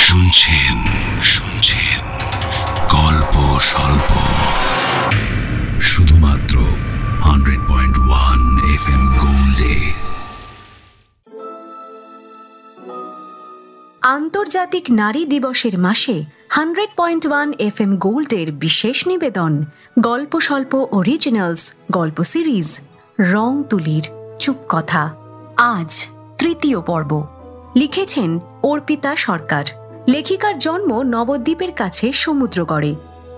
শুনছেন শুনছেন গল্প স্বল্প, শুধুমাত্র 100.1 FM গোল্ডে। আন্তর্জাতিক নারী দিবসের মাসে 100.1 FM গোল্ডের বিশেষ নিবেদন গল্প স্বল্প অরিজিনালস গল্প সিরিজ রং তুলির চুপ কথা। আজ তৃতীয় পর্ব। লিখেছেন অর্পিতা সরকার। লেখিকার জন্ম নবদ্বীপের কাছে সমুদ্রগড়ে।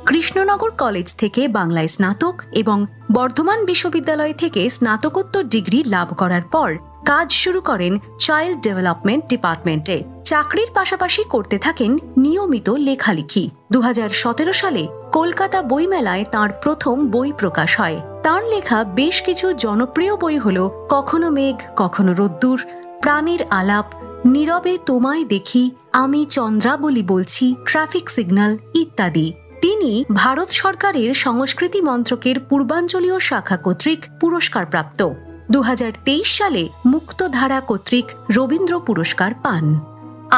কৃষ্ণনগর কলেজ থেকে বাংলায় স্নাতক এবং বর্ধমান বিশ্ববিদ্যালয় থেকে স্নাতকোত্তর ডিগ্রি লাভ করার পর কাজ শুরু করেন চাইল্ড ডেভেলপমেন্ট ডিপার্টমেন্টে। চাকরির পাশাপাশি করতে থাকেন নিয়মিত লেখালেখি। 2017 সালে কলকাতা বইমেলায় তাঁর প্রথম বই প্রকাশ হয়। তাঁর লেখা বেশ কিছু জনপ্রিয় বই হল কখনো মেঘ কখনো রোদ্দুর, প্রাণীর আলাপ, নীরবে তোমায় দেখি, আমি চন্দ্রাবলী বলছি, ট্রাফিক সিগন্যাল ইত্যাদি। তিনি ভারত সরকারের সংস্কৃতি মন্ত্রকের পূর্বাঞ্চলীয় শাখা কর্তৃক পুরস্কারপ্রাপ্ত। 2023 সালে মুক্তধারা কর্তৃক রবীন্দ্র পুরস্কার পান।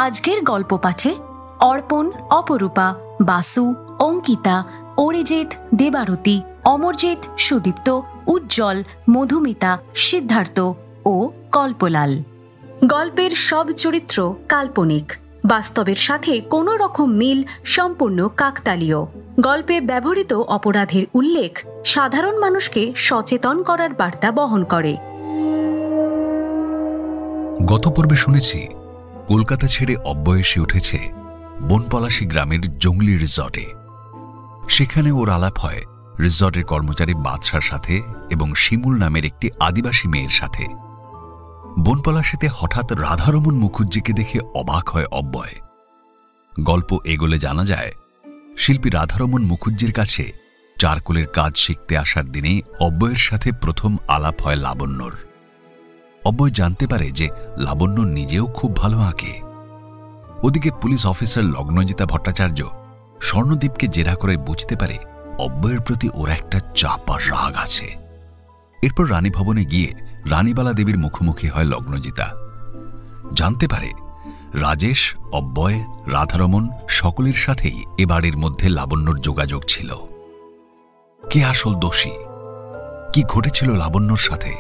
আজকের গল্প পাঠে অর্পণ, অপরূপা, বাসু, অঙ্কিতা, অরিজিৎ, দেবারতী, অমরজিৎ, সুদীপ্ত, উজ্জ্বল, মধুমিতা, সিদ্ধার্থ ও কল্পলাল। গল্পের সব চরিত্র কাল্পনিক, বাস্তবের সাথে কোনো রকম মিল সম্পূর্ণ কাকতালীয়। গল্পে ব্যবহৃত অপরাধের উল্লেখ সাধারণ মানুষকে সচেতন করার বার্তা বহন করে। গত পর্বে শুনেছি কলকাতা ছেড়ে অব্যয় এসে উঠেছে বনপলাশী গ্রামের জঙ্গলি রিসর্টে। সেখানে ওর আলাপ হয় রিসর্টের কর্মচারী বাদশার সাথে এবং শিমুল নামের একটি আদিবাসী মেয়ের সাথে। বনপলাশীতে হঠাৎ রাধারমণ মুখুজ্জিকে দেখে অবাক হয় অব্যয়। গল্প এগোলে জানা যায় শিল্পী রাধারমণ মুখুজ্জির কাছে চারকোলের কাজ শিখতে আসার দিনে অব্যয়ের সাথে প্রথম আলাপ হয় লাবণ্যর। অব্যয় জানতে পারে যে লাবণ্য নিজেও খুব ভালো আঁকে। ওদিকে পুলিশ অফিসার লগ্নজিতা ভট্টাচার্য স্বর্ণদীপকে জেরা করে বুঝতে পারে অব্যয়ের প্রতি ওর একটা চাপা রাগ আছে। এরপর রানী ভবনে গিয়ে রানীবালা দেবীর মুখোমুখি হয় লগ্নজিতা। জানতে পারে রাজেশ, অব্যয়, রাধারমণ সকলের সাথেই এ বাড়ির মধ্যে লাবণ্যর যোগাযোগ ছিল। কে আসল দোষী, কি ঘটেছিল লাবণ্যর সাথে,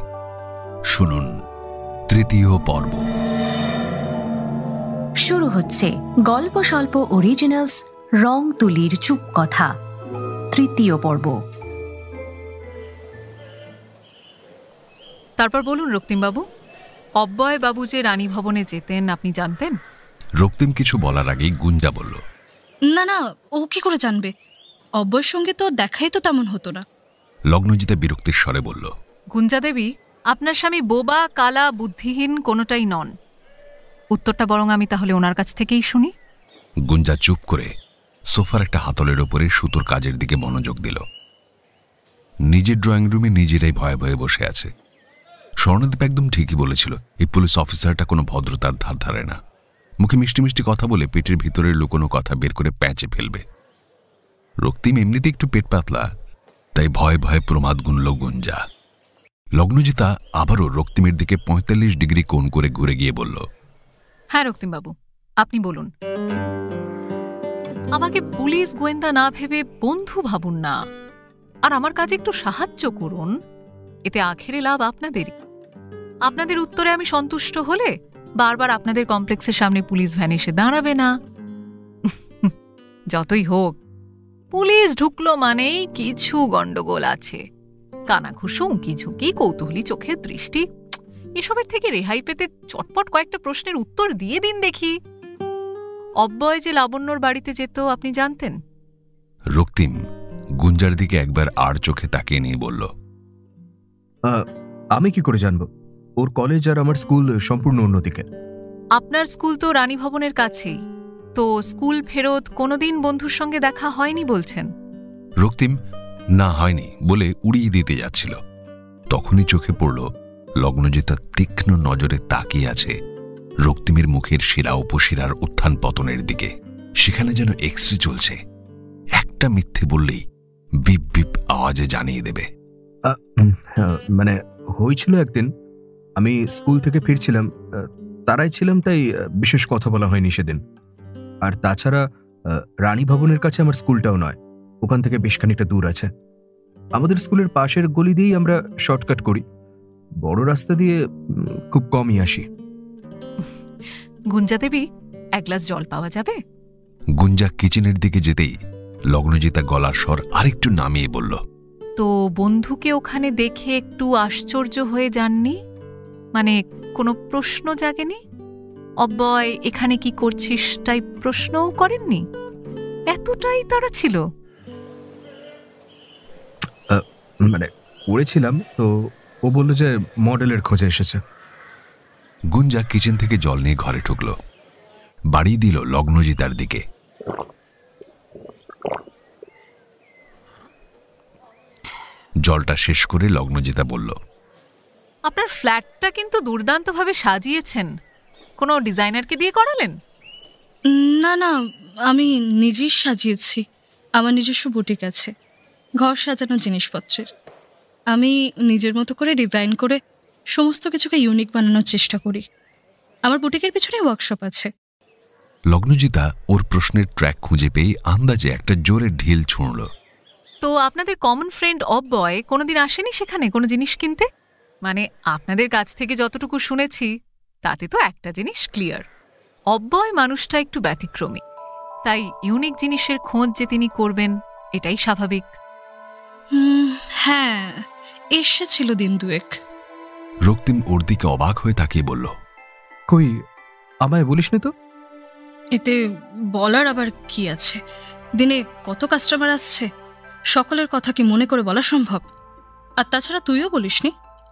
শুনুন তৃতীয় পর্ব। শুরু হচ্ছে গল্প স্বল্প অরিজিনালস রং তুলির চুপ কথা, তৃতীয় পর্ব। তারপর বলুন রক্তিমবাবু, অব্যয় বাবু যে রানী ভবনে যেতেন আপনি জানতেন? রক্তিম কিছু বলার আগেই গুঞ্জা বলল, না না, ও কি করে জানবে? অব্যয়ের সঙ্গে তো দেখাই তো তেমন হতো না। লগ্নজিতা বিরক্তির স্বরে বলল, গুঞ্জা দেবী, আপনার স্বামী বোবা, কালা, বুদ্ধিহীন কোনোটাই নন। উত্তরটা বরং আমি তাহলে ওনার কাছ থেকেই শুনি। গুঞ্জা চুপ করে সোফার একটা হাতলের ওপরে সুতোর কাজের দিকে মনোযোগ দিল। নিজের ড্রয়িং রুমে নিজেরাই ভয়ে ভয়ে বসে আছে। স্বর্ণদীপ একদম ঠিকই বলেছিল, এই পুলিশ অফিসারটা কোনো ভদ্রতার ধার ধারে না। মুখে মিষ্টি মিষ্টি কথা বলে পেটের ভিতরের লুকোনো কথা বের করে প্যাঁচে ফেলবে। রক্তিম এমনিতে একটু পেট পাতলা, তাই ভয়ে ভয়ে প্রমাদ গুনল গুঞ্জা। লগ্নজিতা আবারও রক্তিমের দিকে 45 ডিগ্রি কোণ করে ঘুরে গিয়ে বলল, হ্যাঁ রক্তিমবাবু, আপনি বলুন। আমাকে পুলিশ গোয়েন্দা না ভেবে বন্ধু ভাবুন না, আর আমার কাজে একটু সাহায্য করুন। এতে আখেরে লাভ আপনাদেরই। আপনাদের উত্তরে আমি সন্তুষ্ট হলে বারবার আপনাদের কমপ্লেক্সের সামনে পুলিশ ভ্যান এসে দাঁড়াবে না। যতই হোক, পুলিশ ঢুকলো মানেই কিছু গন্ডগোল আছে। কানাঘুষো, উঁকি ঝুঁকি, কৌতূহলী চোখের দৃষ্টি, এসবের থেকে রেহাই পেতে চটপট কয়েকটা প্রশ্নের উত্তর দিয়ে দিন দেখি। অব্যয় যে লাবণ্যর বাড়িতে যেত আপনি জানতেন? রক্তিম গুঞ্জার দিকে একবার আর চোখে তাকিয়ে নিয়ে বলল, আমি কি করে জানবো? ওর কলেজ আর আমার স্কুল সম্পূর্ণ অন্যদিকে। আপনার স্কুল তো রানী ভবনের কাছেই, তো স্কুল ফেরত কোনোদিন বন্ধুর সঙ্গে দেখা হয়নি বলছেন? রক্তিম না হয়নি বলে উড়িয়ে দিতে যাচ্ছিল। তখনই চোখে পড়ল লগ্নজিতা তীক্ষ্ণ নজরে তাকিয়ে আছে রক্তিমের মুখের শিরা উপশিরার উত্থান পতনের দিকে। সেখানে যেন এক্সরে চলছে। একটা মিথ্যে বললেই বিপ বিপ আওয়াজে জানিয়ে দেবে। মানে হয়েছিল একদিন, আমি স্কুল থেকে ফিরছিলাম, তারাই ছিলাম, তাই বিশেষ কথা বলা হয়নি সেদিন। আর তাছাড়া রানী ভবনের কাছে আমার স্কুলটাও নয়, ওখান থেকে বেশ খানিকটা দূর আছে। আমাদের স্কুলের পাশের গলি দিয়েই আমরা শর্টকাট করি, বড় রাস্তা দিয়ে খুব কমই আসি। গুঞ্জা দেবী, এক গ্লাস জল পাওয়া যাবে? গুঞ্জা কিচেনের দিকে যেতেই লগ্নজিতা গলার স্বর আরেকটু নামিয়ে বলল, তো বন্ধুকে ওখানে দেখে একটু আশ্চর্য হয়ে যাননি? মানে কোনো প্রশ্ন জাগেনি? অব্যয় এখানে কি করছিস টাইপ প্রশ্নও করেননি? এতটাই তারা ছিল? মানে করেছিলাম তো, ও বলল যে মডেলের খোঁজে এসেছে। গুঞ্জা কিচেন থেকে জল নিয়ে ঘরে ঢুকল, বাড়ি দিল লগ্নজিতার দিকে। জলটা শেষ করে লগ্নজিতা বলল, আপনার ফ্ল্যাটটা কিন্তু দুর্দান্তভাবে সাজিয়েছেন। কোনো ডিজাইনারকে দিয়ে করালেন? না না, আমি নিজেই সাজিয়েছি। আমার নিজস্ব বুটিক আছে, ঘর সাজানো জিনিসপত্রের। আমি নিজের মতো করে ডিজাইন করে সমস্ত কিছুকে ইউনিক বানানোর চেষ্টা করি। আমার বুটিকের পিছনে ওয়ার্কশপ আছে। লগ্নজিতা ওর প্রশ্নের ট্র্যাক খুঁজে পেয়ে আন্দাজে একটা জোরে ঢিল ছুঁড়ল। তো আপনাদের কমন ফ্রেন্ড অব্যয় কোনোদিন আসেনি সেখানে কোনো জিনিস কিনতে? মানে আপনাদের কাছ থেকে যতটুকু শুনেছি তাতে তো একটা জিনিস ক্লিয়ার, অব্যয় মানুষটা একটু ব্যতিক্রমী। তাই ইউনিক জিনিসের খোঁজ যে তিনি করবেন এটাই স্বাভাবিক। হ্যাঁ, এসেছিল দিন দুয়েক। রক্তিম ওর দিকে অবাক হয়ে তাকিয়ে বলল, কই, আমায় বলিসনি তো? এতে বলার আবার কি আছে? দিনে কত কাস্টমার আসছে, সকলের কথা কি মনে করে বলা সম্ভব? আর তাছাড়া তুইও বলিসনি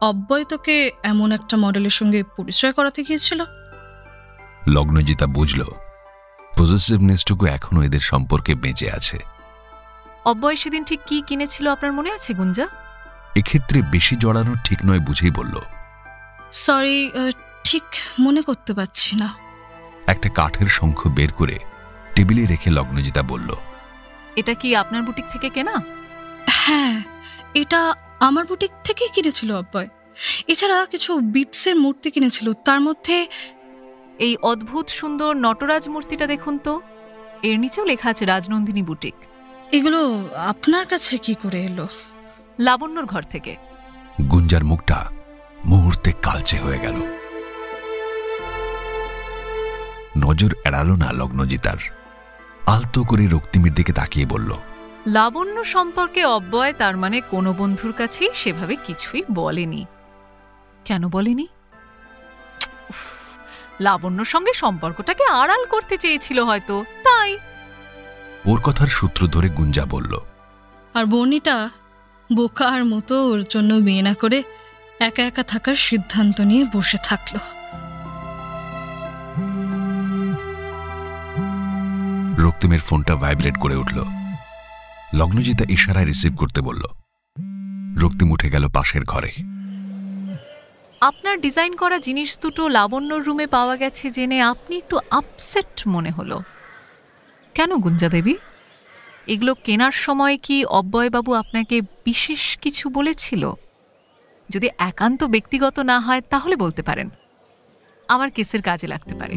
অব্যয় তোকে এমন একটা মডেলের সঙ্গে পরিচয় করাতে গিয়েছিল। লগ্নজিতা বুঝল পজেসিভনেসটুকু এখনো এদের সম্পর্কে বেঁচে আছে। অব্যয় সেদিন ঠিক কি কিনেছিল আপনার মনে আছে গুঞ্জা? এক্ষেত্রে বেশি জড়ানো ঠিক নয় বুঝেই বলল, সরি, ঠিক মনে করতে পারছি না। একটা কাঠের শঙ্খ বের করে টেবিলে রেখে লগ্নজিতা বলল, এটা কি আপনার বুটিক থেকে কেনা? হ্যাঁ, এটা আমার বুটিক থেকেই কিনেছিল অব্যয়। এছাড়া কিছু বিটসের মূর্তি কিনেছিল, তার মধ্যে এই অদ্ভুত সুন্দর নটরাজ মূর্তিটা দেখুন তো, এর নিচেও লেখা আছে রাজনন্দিনী বুটিক। এগুলো আপনার কাছে কি করে এলো? লাবণ্যর ঘর থেকে। গুঞ্জার মুখটা মুহূর্তে কালচে হয়ে গেল। নজর এড়ালো না লগ্নজিতার, আলতো করে রক্তিমের দিকে তাকিয়ে বলল, লাবণ্য সম্পর্কে অব্যয় তার মানে কোনো বন্ধুর কাছেই সেভাবে কিছুই বলেনি। কেন বলেনি? লাবণ্যর সঙ্গে সম্পর্কটাকে আড়াল করতে চেয়েছিল হয়তো, তাই। ওর কথার সূত্র ধরে গুঞ্জা বলল, আর বনিটা বোকার মতো ওর জন্য বিয়ে না করে একা একা থাকার সিদ্ধান্ত নিয়ে বসে থাকলো। রক্তিমের ফোনটা ভাইব্রেট করে উঠল। লগ্নজিতা ইশারায় রিসিভ করতে বলল। রক্তিম উঠে গেল পাশের ঘরে। আপনার ডিজাইন করা জিনিস দুটো লাবণ্যর রুমে পাওয়া গেছে জেনে আপনি একটু আপসেট মনে হলো কেন গুঞ্জা দেবী? এগুলো কেনার সময় কি অব্যয়বাবু আপনাকে বিশেষ কিছু বলেছিল? যদি একান্ত ব্যক্তিগত না হয় তাহলে বলতে পারেন, আমার কেসের কাজে লাগতে পারে।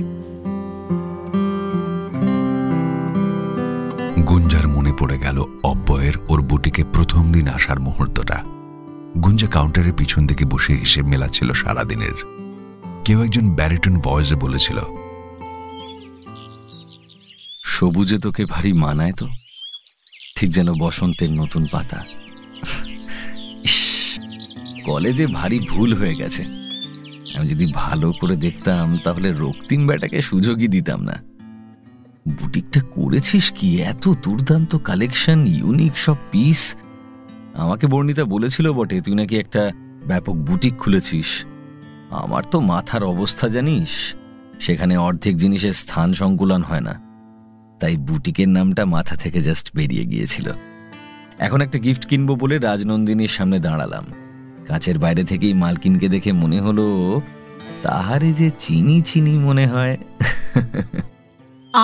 গুঞ্জার মনে পড়ে গেল অব্যয়ের ওর বুটিকে প্রথম দিন আসার মুহূর্তটা। গুঞ্জা কাউন্টারের পিছন দিকে বসে হিসেব মেলাচ্ছিল সারাদিনের। কেউ একজন ব্যারিটন ভয়েসে বলেছিল, সবুজে তোকে ভারী মানায় তো, ঠিক যেন বসন্তের নতুন পাতা। কলেজে ভারী ভুল হয়ে গেছে। আমি যদি ভালো করে দেখতাম তাহলে রক্তিম ব্যাটাকে সুযোগই দিতাম না। বুটিকটা করেছিস কি, এত দুর্দান্ত কালেকশন, ইউনিক সব পিস। আমাকে বর্ণিতা বলেছিল বটে তুই নাকি একটা ব্যাপক বুটিক খুলেছিস। আমার তো মাথার অবস্থা জানিস, সেখানে অর্ধেক জিনিসের স্থান সংকুলন হয় না, তাই বুটিকের নামটা মাথা থেকে জাস্ট বেরিয়ে গিয়েছিল। এখন একটা গিফট কিনবো বলে রাজনন্দিনীর সামনে দাঁড়ালাম। কাঁচের বাইরে থেকেই মালকিনকে দেখে মনে হলো তাহারে যে চিনি চিনি মনে হয়।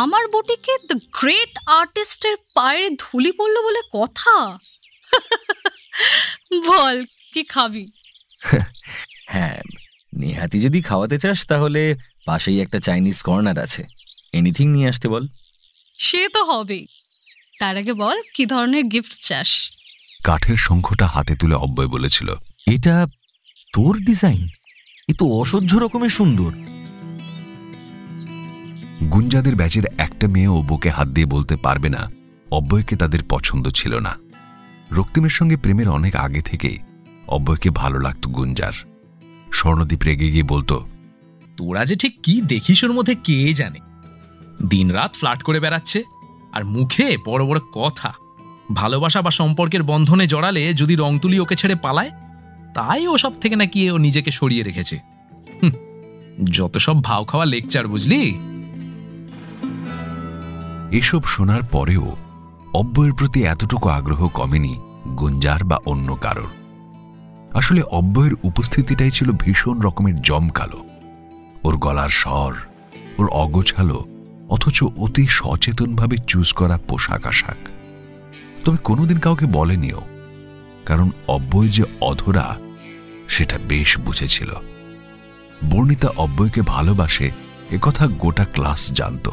আমার বুটিকে দ্য গ্রেট আর্টিস্টের পায়ে ধুলি পড়ল বলে কথা। বল কি খাবি? হ্যাঁ, নেহাতি যদি খাওয়াতে চাস তাহলে পাশেই একটা চাইনিজ কর্নার আছে, এনিথিং নিয়ে আসতে বল। সে তো হবেই। তার আগে বল কি ধরনের গিফট চাস? কাঠের শঙ্খটা হাতে তুলে অব্যয় বলেছিল, এটা তোর ডিজাইন? এ তো অসহ্য রকমের সুন্দর। গুঞ্জাদের ব্যাচের একটা মেয়েও বুকে হাত দিয়ে বলতে পারবে না অব্যয়কে তাদের পছন্দ ছিল না। রক্তিমের সঙ্গে প্রেমের অনেক আগে থেকেই অব্যয়কে ভালো লাগত গুঞ্জার। স্বর্ণদীপ রেগে গিয়ে বলতো, তোরা যে ঠিক কি দেখিস ওর মধ্যে কে জানে। দিনরাত ফ্লার্ট করে বেড়াচ্ছে, আর মুখে বড় বড় কথা। ভালোবাসা বা সম্পর্কের বন্ধনে জড়ালে যদি রং তুলি ওকে ছেড়ে পালায়, তাই ও সব থেকে নাকি ও নিজেকে সরিয়ে রেখেছে। যত সব ভাও খাওয়া লেকচার, বুঝলি? এসব শোনার পরেও অব্যয়ের প্রতি এতটুকু আগ্রহ কমেনি গুঞ্জার বা অন্য কারোর। আসলে অব্যয়ের উপস্থিতিটাই ছিল ভীষণ রকমের জমকালো। ওর গলার স্বর, ওর অগোছালো অথচ অতি সচেতনভাবে চুজ করা পোশাক আশাক। তবে কোনোদিন কাউকে বলেনিও, কারণ অব্যয় যে অধরা সেটা বেশ বুঝেছিল। বর্ণিতা অব্যয়কে ভালোবাসে একথা গোটা ক্লাস জানত।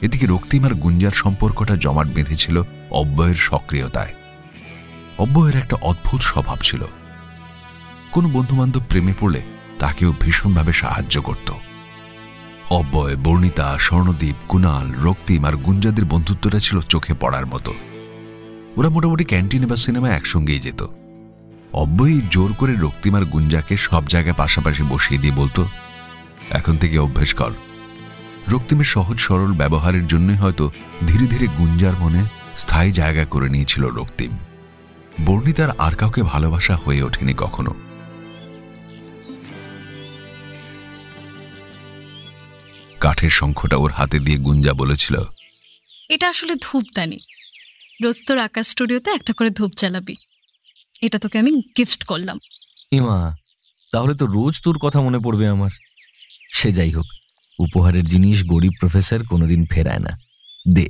এদিকে রক্তিম আর গুঞ্জার সম্পর্কটা জমাট বেঁধেছিল অব্যয়ের সক্রিয়তায়। অব্যয়ের একটা অদ্ভুত স্বভাব ছিল, কোনো বন্ধুবান্ধব প্রেমে পড়লে তাকেও ভীষণভাবে সাহায্য করত। অব্যয়, বর্ণিতা, স্বর্ণদীপ, কুণাল, রক্তিম আর গুঞ্জাদের বন্ধুত্বটা ছিল চোখে পড়ার মতো। ওরা মোটামুটি ক্যান্টিনে বা সিনেমায় একসঙ্গেই যেত। অব্যয় জোর করে রক্তিম আর গুঞ্জাকে সব জায়গায় পাশাপাশি বসিয়ে দিয়ে বলতো, এখন থেকে অভ্যেস কর। রক্তিমের সহজ সরল ব্যবহারের জন্যই হয়তো ধীরে ধীরে গুঞ্জার মনে স্থায়ী জায়গা করে নিয়েছিল রক্তিম। বর্ণিতার আর কাউকে ভালোবাসা হয়ে ওঠেনি কখনো। কাঠের শঙ্খটা ওর হাতে দিয়ে গুঞ্জা বলেছিল, এটা আসলে ধূপদানি। রোজ তোর আকাশ স্টুডিওতে একটা করে ধূপ জ্বালাবি। এটা তোকে আমি গিফট করলাম। এমা, তাহলে তো রোজ তোর কথা মনে পড়বে আমার। সে যাই হোক, উপহারের জিনিস গরিব প্রফেসর কোনোদিন ফেরায় না। দে।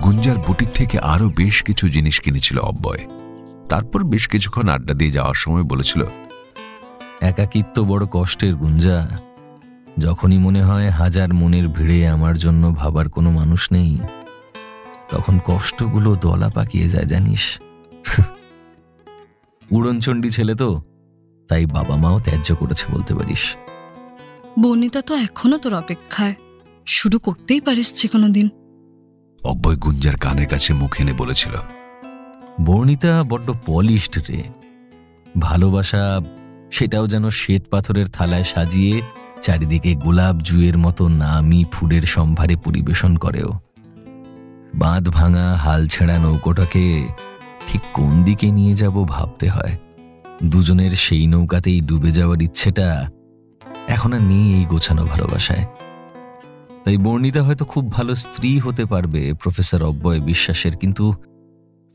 গুঞ্জার বুটিক থেকে আরো বেশ কিছু জিনিস কিনেছিল অব্যয়। তারপর বেশ কিছুক্ষণ আড্ডা দিয়ে যাওয়ার সময় বলেছিল, একাকিত্ব বড় কষ্টের গুঞ্জা। যখনই মনে হয় হাজার মনের ভিড়ে আমার জন্য ভাবার কোনো মানুষ নেই, তখন কষ্টগুলো দলা পাকিয়ে যায় জানিস। উড়নচণ্ডী ছেলে তো, তাই বাবা মাও ত্যায্য করেছে বলতে পারিস। বর্ণিতা তো এখনো তোর অপেক্ষায়, শুরু করতেই পারিস যে কোনো দিন। অব্যয় গুঞ্জার কানের কাছে মুখ এনে বলেছিল, বর্ণিতা বড্ড পলিশড রে। ভালোবাসা সেটাও যেন শ্বেত পাথরের থালায় সাজিয়ে চারিদিকে গোলাপ জুয়ের মতো নামি ফুলের সম্ভারে পরিবেশন করেও। বাঁধ ভাঙা হাল ছেঁড়া নৌকোটাকে ঠিক কোন দিকে নিয়ে যাব ভাবতে হয়। দুজনের সেই নৌকাতেই ডুবে যাওয়ার ইচ্ছেটা এখন আর নেই এই গোছানো ভালোবাসায়। তাই বর্ণিতা হয়তো খুব ভালো স্ত্রী হতে পারবে প্রফেসর অব্যয় বিশ্বাসের, কিন্তু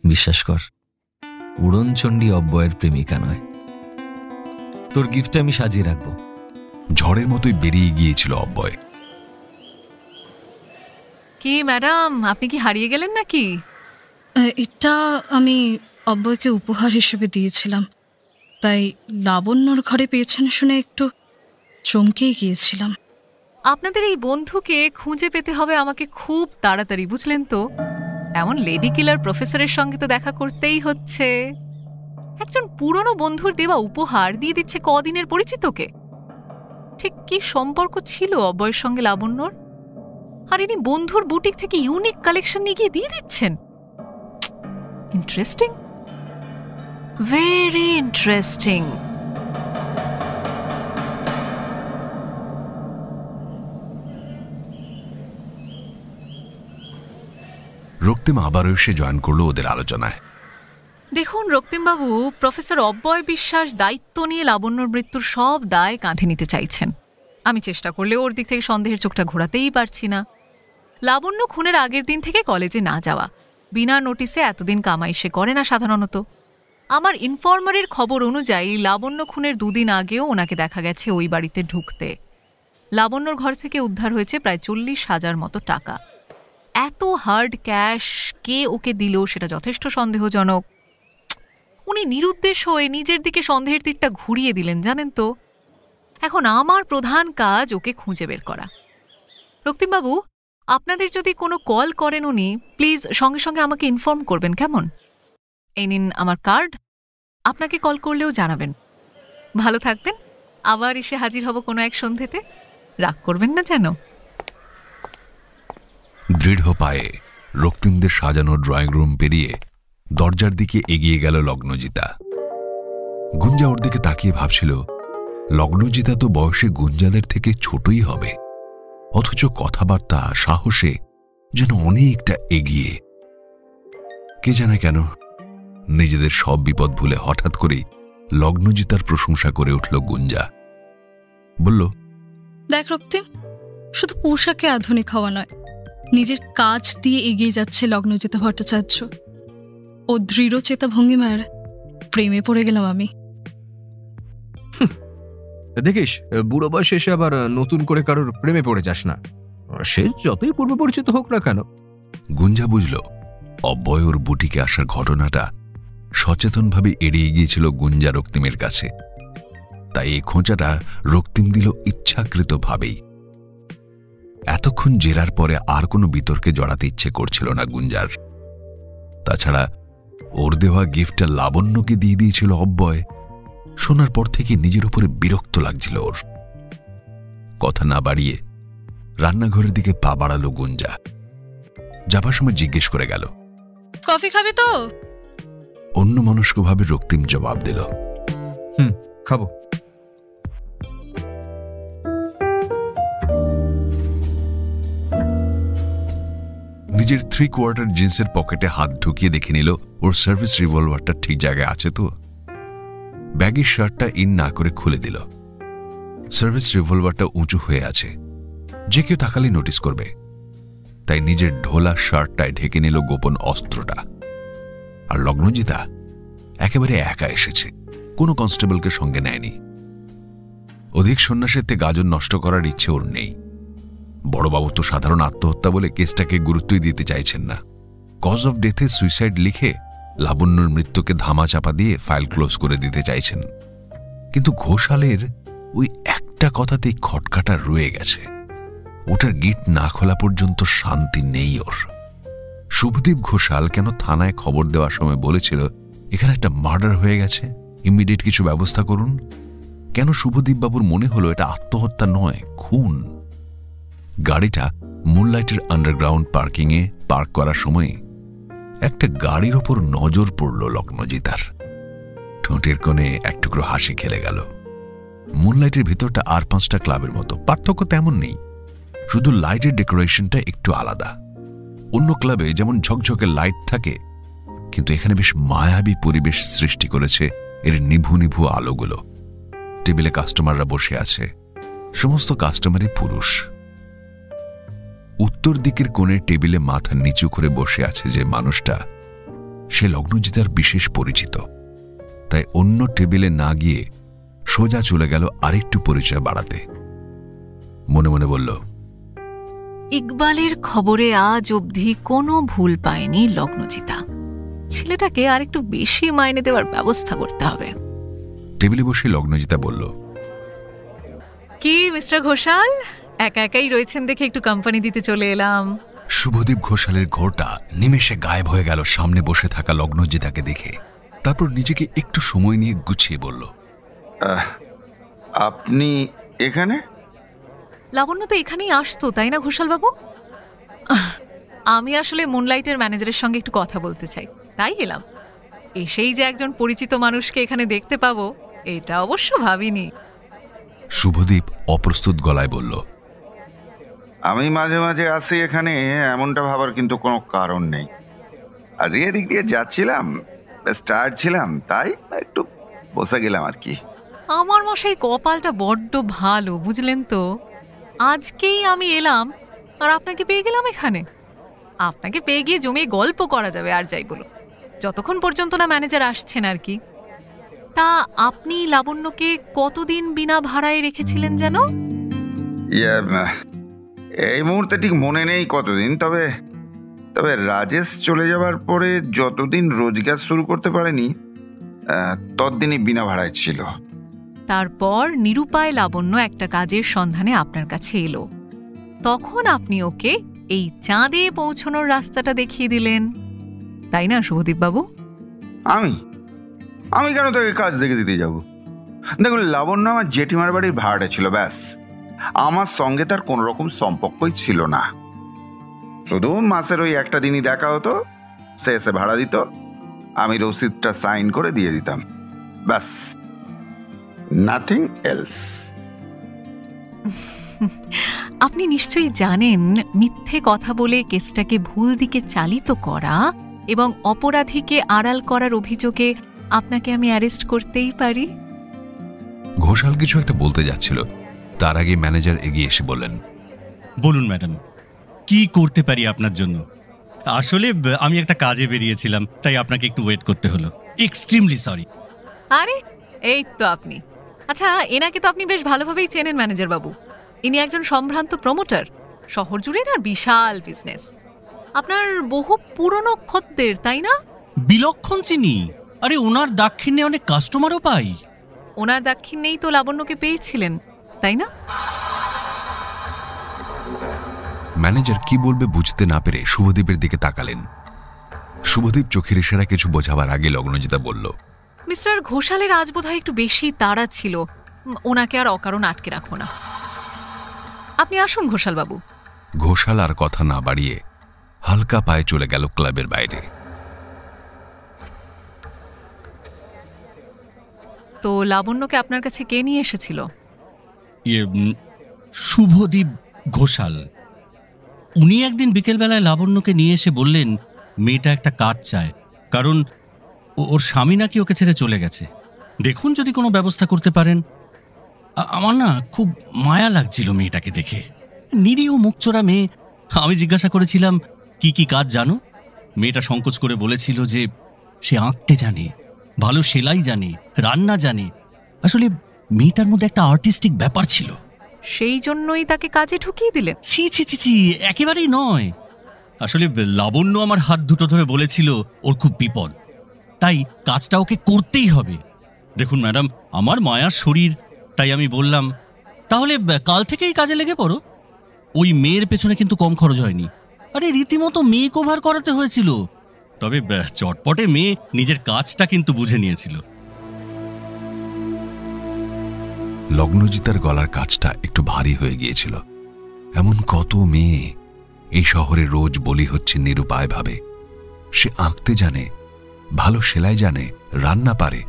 বিশ্বাস কর, উড়নচণ্ডী অব্যয়ের প্রেমিকা নয়। তোর গিফটটা আমি সাজিয়ে রাখবো। ঝড়ের মতোই বেরিয়ে গিয়েছিল অব্যয়। কি ম্যাডাম, আপনি কি হারিয়ে গেলেন নাকি? এটা আমি অব্যয়কে উপহার হিসেবে দিয়েছিলাম, তাই লাবণ্যর ঘরে পেয়েছেন শুনে একটু চমকেই গিয়েছিলাম। আপনাদের এই বন্ধুকে খুঁজে পেতে হবে আমাকে খুব তাড়াতাড়ি, বুঝলেন তো? এমন লেডি কিলার প্রফেসরের সঙ্গে তো দেখা করতেই হচ্ছে। একজন পুরনো বন্ধুর দেওয়া উপহার দিয়ে দিচ্ছে কদিনের পরিচিতকে। ঠিক কি সম্পর্ক ছিল অব্যয়ের সঙ্গে লাবণ্যর? আর ইনি বন্ধুর বুটিক থেকে ইউনিক কালেকশন নিয়ে গিয়ে দিয়ে দিচ্ছেন। Interesting, very interesting. রক্তিম আবারও এসে জয়েন করলো ওদের আলোচনায়। দেখুন রক্তিমবাবু, প্রফেসর অব্যয় বিশ্বাস দায়িত্ব নিয়ে লাবণ্যর মৃত্যুর সব দায় কাঁধে নিতে চাইছেন। আমি চেষ্টা করলে ওর দিক থেকে সন্দেহের চোখটা ঘোরাতেই পারছি না। লাবণ্য খুনের আগের দিন থেকে কলেজে না যাওয়া, বিনা নোটিসে এতদিন কামাই সে করে না সাধারণত। আমার ইনফরমারের খবর অনুযায়ী লাবণ্য খুনের 2 দিন আগেও ওনাকে দেখা গেছে ওই বাড়িতে ঢুকতে। লাবণ্যর ঘর থেকে উদ্ধার হয়েছে প্রায় 40,000 মতো টাকা। এত হার্ড ক্যাশ কে ওকে দিল সেটা যথেষ্ট সন্দেহজনক। উনি নিরুদ্দেশ হয়ে নিজের দিকে সন্দেহের তীরটা ঘুরিয়ে দিলেন, জানেন তো। এখন আমার প্রধান কাজ ওকে খুঁজে বের করা। রক্তিমবাবু, আপনাদের যদি কোনো কল করেন উনি, প্লিজ সঙ্গে সঙ্গে আমাকে ইনফর্ম করবেন, কেমন? এই নিন আমার কার্ড, আপনাকে কল করলেও জানাবেন। ভালো থাকবেন, আবার এসে হাজির হব কোনো এক সন্ধ্যেতে, রাগ করবেন না যেন। দৃঢ় পায়ে রক্তিমদের সাজানো ড্রয়িং রুম পেরিয়ে দরজার দিকে এগিয়ে গেল লগ্নজিতা। গুঞ্জা ওর দিকে তাকিয়ে ভাবছিল, লগ্নজিতা তো বয়সে গুঞ্জাদের থেকে ছোটই হবে, অথচ কথাবার্তা সাহসে যেন অনেকটা এগিয়ে। কে জানে কেন নিজেদের সব বিপদ ভুলে হঠাৎ করেই লগ্নজিতার প্রশংসা করে উঠল গুঞ্জা। বলল, দেখ রক্তিম, শুধু পোশাকে আধুনিক হওয়া নয়, নিজের কাজ দিয়ে এগিয়ে যাচ্ছে লগ্নজিতা ভট্টাচার্য। ও দৃঢ় চেতা ভঙ্গিমার প্রেমে পড়ে গেলাম আমি। দেখিস, বুড়ো বয়সে এসে আবার নতুন করে কারোর প্রেমে পড়ে যাস না, সে যতই পূর্ব পরিচিত হোক না কেন। গুঞ্জা বুঝল অব্যয় ওর বুটিকে আসার ঘটনাটা সচেতনভাবে এড়িয়ে গিয়েছিল গুঞ্জা রক্তিমের কাছে, তাই এই খোঁচাটা রক্তিম দিল ইচ্ছাকৃতভাবেই। এতক্ষণ জেরার পরে আর কোনো বিতর্কে জড়াতে ইচ্ছে করছিল না গুঞ্জার। তাছাড়া ওর দেওয়া গিফটটা লাবণ্যকে দিয়ে দিয়েছিল অব্যয়, শোনার পর থেকে নিজের উপরে বিরক্ত লাগছিল ওর। কথা না বাড়িয়ে রান্নাঘরের দিকে পা বাড়ালো গুঞ্জা। যাবার সময় জিজ্ঞেস করে গেল, কফি খাবে তো? অন্যমনস্কভাবে রক্তিম জবাব দিল, খাবো। নিজের 3/4 জিন্সের পকেটে হাত ঢুকিয়ে দেখে নিল ওর সার্ভিস রিভলভারটা ঠিক জায়গায় আছে তো। ব্যাগের শার্টটা ইন না করে খুলে দিল। সার্ভিস রিভলভারটা উঁচু হয়ে আছে, যে কেউ তাকালে নোটিস করবে, তাই নিজের ঢোলা শার্টটায় ঢেকে নিল গোপন অস্ত্রটা। আর লগ্নজিতা একেবারে একা এসেছে, কোনো কনস্টেবলকে সঙ্গে নেয়নি। অধিক সন্ন্যাসেতে গাজন নষ্ট করার ইচ্ছে ওর নেই। বড়বাবু তো সাধারণ আত্মহত্যা বলে কেসটাকে গুরুত্বই দিতে চাইছেন না। কজ অফ ডেথে সুইসাইড লিখে লাবণ্যর মৃত্যুকে ধামাচাপা দিয়ে ফাইল ক্লোজ করে দিতে চাইছেন। কিন্তু ঘোষালের ওই একটা কথাতেই খটকাটা রয়ে গেছে। ওটার গিট না খোলা পর্যন্ত শান্তি নেই ওর। শুভদীপ ঘোষাল কেন থানায় খবর দেওয়ার সময় বলেছিল এখানে একটা মার্ডার হয়ে গেছে, ইমিডিয়েট কিছু ব্যবস্থা করুন? কেন শুভদীপ বাবুর মনে হলো এটা আত্মহত্যা নয়, খুন? গাড়িটা মুনলাইটের আন্ডারগ্রাউন্ড পার্কিংয়ে পার্ক করার সময় একটা গাড়ির ওপর নজর পড়ল লগ্নজিতার। ঠোঁটের কোণে এক টুকরো হাসি খেলে গেল। মুনলাইটের ভিতরটা আর 5টা ক্লাবের মতো, পার্থক্য তেমন নেই, শুধু লাইটের ডেকোরেশনটা একটু আলাদা। অন্য ক্লাবে যেমন ঝকঝকে লাইট থাকে, কিন্তু এখানে বেশ মায়াবী পরিবেশ সৃষ্টি করেছে এর নিভু নিভু আলোগুলো। টেবিলে কাস্টমাররা বসে আছে, সমস্ত কাস্টমারই পুরুষ। উত্তর দিকের কোণের টেবিলে মাথা নিচু করে বসে আছে যে মানুষটা, সে লগ্নজিতার বিশেষ পরিচিত। তাই অন্য টেবিলে না গিয়ে সোজা চলে গেল আরেকটু পরিচয় বাড়াতে। মনে মনে বলল, ইকবালের খবরে আজ অবধি কোনো ভুল পায়নি লগ্নজিতা। ছেলেটাকে আর একটু বেশি মাইনে দেওয়ার ব্যবস্থা করতে হবে। টেবিলে বসে লগ্নজিতা বলল, কি মিস্টার ঘোষাল, একা একাই রয়েছেন দেখে একটু কোম্পানি দিতে চলে এলাম। শুভদীপ ঘোষালের ঘোরটা নিমেষে গায়েব হয়ে গেল সামনে বসে থাকা লগ্নজিতাকে দেখে। তারপর নিজেকে একটু সময় নিয়ে গুছিয়ে বলল, আপনি এখানে? লাবণ্য তো এখানেই আসতো, তাই না ঘোষালবাবু? আমি আসলে মুনলাইটের ম্যানেজারের সঙ্গে একটু কথা বলতে চাই, তাই এলাম। এসেই যে একজন পরিচিত মানুষকে এখানে দেখতে পাবো, এটা অবশ্য ভাবিনি। শুভদীপ অপ্রস্তুত গলায় বলল, আমি মাঝে মাঝে আসি এখানে, এমনটা ভাবার কিন্তু কোনো কারণ নেই। আজকে এদিক দিয়ে যাচ্ছিলাম, স্টার্ট ছিলাম, তাই একটু বসে গেলাম আর কি। আমার মশাই কপালটা বড্ড ভালো, বুঝলেন তো। আজকেই আমি এলাম আর আপনাকে পেয়ে গেলাম এখানে। আপনাকে পেয়ে গিয়ে জমিয়ে গল্প করা যাবে, আর যাই বলো, যতক্ষণ পর্যন্ত না ম্যানেজার আসছেন আর কি। তা আপনি লাবণ্যকে কতদিন বিনা ভাড়ায় রেখেছিলেন যেন? এই মুহূর্তে ঠিক মনে নেই কতদিন, তবে তবে রাজেশ চলে যাবার পরে যতদিন রোজগার শুরু করতে পারেনি ততদিনই বিনা ভাড়ায় ছিল। তারপর নিরুপায় লাবণ্য একটা কাজের সন্ধানে আপনার কাছে এলো, তখন আপনি ওকে এই চাঁদে পৌঁছানোর রাস্তাটা দেখিয়ে দিলেন, তাই না শুভদীপ বাবু? আমি কেন তোকে কাজ দেখে দিতে যাব? দেখুন, লাবণ্য আমার জেঠিমার বাড়ির ভাড়াটা ছিল, ব্যাস। আমার সঙ্গে তার কোনো রকম সম্পর্কই ছিল না। শুধু মাসের ওই একটা দিনই দেখা হতো, সে এসে ভাড়া দিত, আমি রসিদটা সাইন করে দিয়ে দিতাম, ব্যাস, নাথিং এলস। আপনি নিশ্চয়ই জানেন মিথ্যে কথা বলে কেসটাকে ভুল দিকে চালিত করা এবং অপরাধীকে আড়াল করার অভিযোগে আপনাকে আমি অ্যারেস্ট করতেই পারি। ঘোষাল কিছু একটা বলতে যাচ্ছিল, তার আগে ম্যানেজার এগিয়ে এসে বললেন, বলুন ম্যাডাম, কি করতে পারি আপনার জন্য? আসলে আমি একটা কাজে বেরিয়েছিলাম, তাই আপনাকে একটু ওয়েট করতে হলো। Extremely sorry. আরে এই তো আপনি। আচ্ছা, এনাকে তো আপনি বেশ ভালোভাবেই চেনেন ম্যানেজার বাবু। ইনি একজন সম্ভ্রান্ত প্রমোটার, শহর জুড়ে না বিশাল বিজনেস। আপনার বহু পুরনো খদ্দের, তাই না? বিলক্ষণ চিনি। আরে ওনার দাক্ষিণ্যে অনেক কাস্টমারও পাই। ওনার দাক্ষিণ্যেই তো লাবণ্যকে পেয়েছিলেন, তাই না? ম্যানেজার কি বলবে বুঝতে না পেরে শুভদীপের দিকে তাকালেন। শুভদীপ চোখের ইশারা কিছু বোঝাবার আগে লগ্নজিতা বলল, মিস্টার ঘোষালের আজ বোধহয় একটু বেশি তাড়া ছিল, ওনাকে আর অকারণ আটকে রাখবো না। আপনি আসুন ঘোষাল বাবু। ঘোষাল আর কথা না বাড়িয়ে হালকা পায়ে চলে গেল ক্লাবের বাইরে। তো লাবণ্যকে আপনার কাছে কে নিয়ে এসেছিল? শুভদীপ ঘোষাল। উনি একদিন বিকেলবেলায় লাবণ্যকে নিয়ে এসে বললেন মেয়েটা একটা কাজ চায়, কারণ ওর স্বামী নাকি ওকে ছেড়ে চলে গেছে। দেখুন যদি কোনো ব্যবস্থা করতে পারেন। আমার না খুব মায়া লাগছিল মেয়েটাকে দেখে, নিরীহ মুখচোরা মেয়ে। আমি জিজ্ঞাসা করেছিলাম কি কি কাজ জানো? মেয়েটা সংকোচ করে বলেছিল যে সে আঁকতে জানে, ভালো সেলাই জানে, রান্না জানে। আসলে মেয়েটার মধ্যে একটা আর্টিস্টিক ব্যাপার ছিল। সেই জন্যই তাকে কাজে ঢুকিয়ে দিলেন? ছি ছি ছি ছি, একেবারেই নয়। আসলে লাবণ্য আমার হাত দুটো ধরে বলেছিল ওর খুব বিপদ, তাই কাজটা ওকে করতেই হবে। দেখুন ম্যাডাম, আমার মায়ার শরীর, তাই আমি বললাম তাহলে কাল থেকেই কাজে লেগে পড়ো। ওই মেয়ের পেছনে কিন্তু কম খরচ হয়নি। আরে রীতিমতো মেক ওভার করাতে হয়েছিল, তবে চটপটে মেয়ে নিজের কাজটা কিন্তু বুঝে নিয়েছিল। লগ্নজিতার গলার কাজটা একটু ভারী হয়ে গিয়েছিল। এমন কত মেয়ে এই শহরে রোজ বলি হচ্ছে নিরুপায় ভাবে। সে আঁকতে জানে, ভালো সেলাই জানে, রান্না পারে।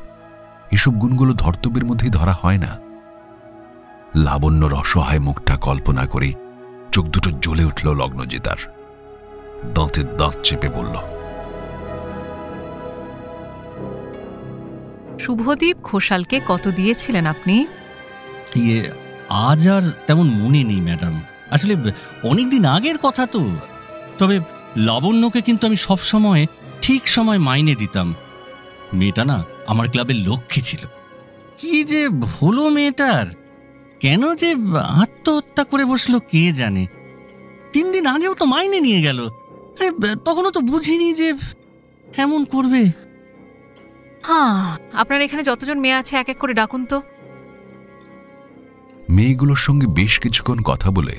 এসব গুণগুলো ধর্তব্যের মধ্যেই ধরা হয় না। লাবণ্যর অসহায় মুখটা কল্পনা করে চোখ দুটো জ্বলে উঠল লগ্নজিতার। দাঁতে দাঁত চেপে বলল, শুভদীপ ঘোষালকে কত দিয়েছিলেন আপনি? আজ আর তেমন মনে নেই ম্যাডাম, আসলে অনেকদিন আগের কথা তো। তবে লাবণ্যকে কিন্তু আমি সবসময় ঠিক সময় মাইনে দিতাম। মেয়েটা না আমার ক্লাবের লক্ষ্মী ছিল। কি যে হলো মেয়েটার, কেন যে আত্মহত্যা করে বসলো কে জানে। 3 দিন আগেও তো মাইনে নিয়ে গেল। আরে তখনও তো বুঝিনি যে এমন করবে। হ্যাঁ, আপনার এখানে যতজন মেয়ে আছে এক এক করে ডাকুন তো। মেয়েগুলোর সঙ্গে বেশ কিছুক্ষণ কথা বলে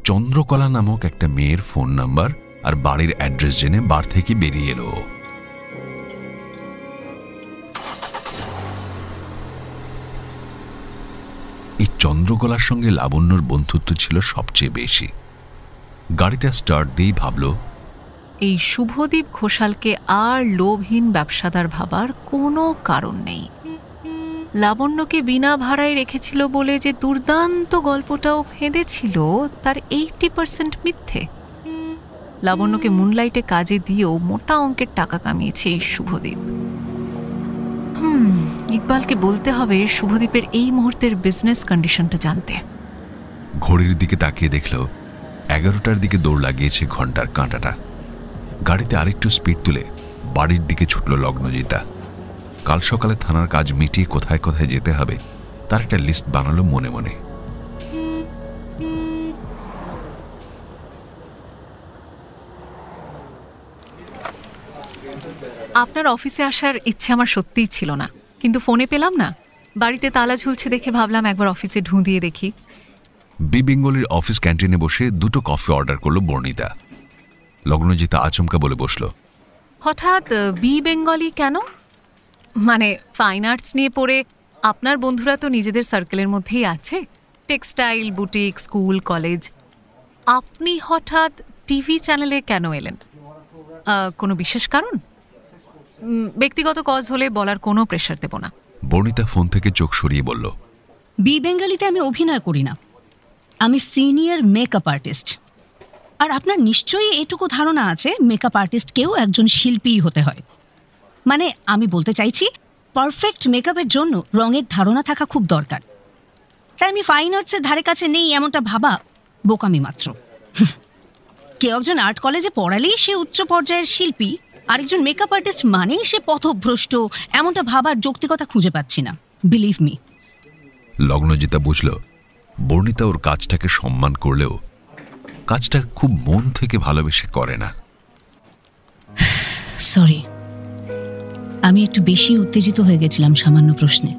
চন্দ্রকলা নামক একটা মেয়ের ফোন নাম্বার আর বাড়ির অ্যাড্রেস জেনে বার থেকে বেরিয়ে এলো। এই চন্দ্রকলার সঙ্গে লাবণ্যর বন্ধুত্ব ছিল সবচেয়ে বেশি। গাড়িটা স্টার্ট দিয়েই ভাবল, এই শুভদীপ ঘোষালকে আর লোভহীন ব্যবসাদার ভাবার কোনো কারণ নেই। লাবণ্যকে বিনা ভাড়ায় রেখেছিল বলে যে দুর্দান্ত গল্পটাও ফেঁদেছিল, তার 80% মিথ্যে। লাবণ্যকে মুনলাইটে কাজে দিয়েও মোটা অঙ্কের টাকা কামিয়েছে এই শুভদীপ। ইকবালকে বলতে হবে শুভদীপের এই মুহূর্তের বিজনেস কন্ডিশনটা জানতে। ঘড়ির দিকে তাকিয়ে দেখল 11টার দিকে দৌড় লাগিয়েছে ঘন্টার কাঁটাটা। গাড়িতে আরেকটু স্পিড তুলে বাড়ির দিকে ছুটল লগ্নজিতা। কাল সকালে থানার কাজ মিটিয়ে কোথায় কোথায় যেতে হবে তার একটা লিস্ট বানালো মনে মনে। আপনার অফিসে আসার ইচ্ছে আমার সত্যিই ছিল না, কিন্তু ফোনে পেলাম না। বাড়িতে তালা ঝুলছে দেখে ভাবলাম একবার অফিসে ঢুঁ দিয়ে দেখি। বি বেঙ্গলির অফিস ক্যান্টিনে বসে 2টো কফি অর্ডার করলো বর্ণিতা। লগ্নজিতা আচমকা বলে বসল, হঠাৎ বি বেঙ্গলি কেন? মানে ফাইন আর্টস নিয়ে পড়ে আপনার বন্ধুরা তো নিজেদের সার্কেলের মধ্যেই আছে, টেক্সটাইল, বুটিক, স্কুল, কলেজ। আপনি হঠাৎ টিভি চ্যানেলে কেন এলেন? কোনো বিশেষ কারণ? ব্যক্তিগত কজ হলে বলার কোনো প্রেশার দেব না। বর্ণিতা ফোন থেকে চোখ সরিয়ে বলল, বি বেঙ্গলিতে আমি অভিনয় করি না, আমি সিনিয়র মেকআপ আর্টিস্ট। আর আপনার নিশ্চয়ই এটুকু ধারণা আছে মেকআপ আর্টিস্টকেও একজন শিল্পী হতে হয়। মানে আমি বলতে চাইছি, পারফেক্ট মেকআপের জন্য রঙের ধারণা থাকা খুব দরকার। তাই আমি ফাইন আর্টসের ধারে কাছে নেই এমনটা ভাবা বোকামি মাত্র। কেউ একজন আর্ট কলেজে পড়ালেই সে উচ্চ পর্যায়ের শিল্পী, আরেকজন মেকআপ আর্টিস্ট মানেই সে পথভ্রষ্ট, এমনটা ভাবার যৌক্তিকতা খুঁজে পাচ্ছি না, বিলিভ মি। লগ্নজিতা বুঝল বর্ণিতা ওর কাজটাকে সম্মান করলেও কাজটা খুব মন থেকে ভালোবেসে করে না। সরি, আমি একটু বেশি উত্তেজিত হয়ে গেছিলাম সামান্য প্রশ্নে।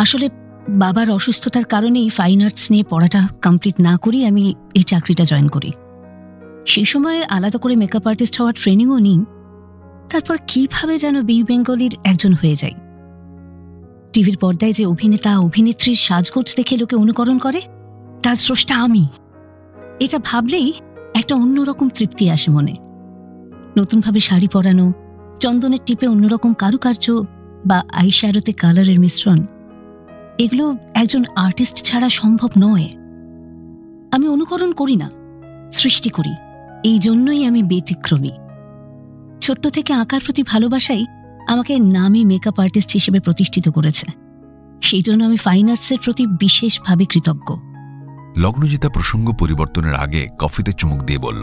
আসলে বাবার অসুস্থতার কারণেই ফাইন আর্টস নিয়ে পড়াটা কমপ্লিট না করেই আমি এই চাকরিটা জয়েন করি। সেই সময় আলাদা করে মেকআপ আর্টিস্ট হওয়ার ট্রেনিংও নিই। তারপর কিভাবে যেন বি বেঙ্গলির একজন হয়ে যাই। টিভির পর্দায় যে অভিনেতা অভিনেত্রীর সাজগোজ দেখে লোকে অনুকরণ করে, তার স্রষ্টা আমি। এটা ভাবলেই একটা অন্যরকম তৃপ্তি আসে মনে। নতুনভাবে শাড়ি পরানো, চন্দনের টিপে অন্যরকম কারুকার্য বা আইশ্যাডোতে কালারের মিশ্রণ, এগুলো একজন আর্টিস্ট ছাড়া সম্ভব নয়। আমি অনুকরণ করি না, সৃষ্টি করি। এই জন্যই আমি ব্যতিক্রমী। ছোট্ট থেকে আঁকার প্রতি ভালোবাসাই আমাকে নামী মেকআপ আর্টিস্ট হিসেবে প্রতিষ্ঠিত করেছে। সেই জন্য আমি ফাইন আর্টসের প্রতি বিশেষভাবে কৃতজ্ঞ। লগ্নজিতা প্রসঙ্গ পরিবর্তনের আগে কফিতে চুমুক দিয়ে বলল,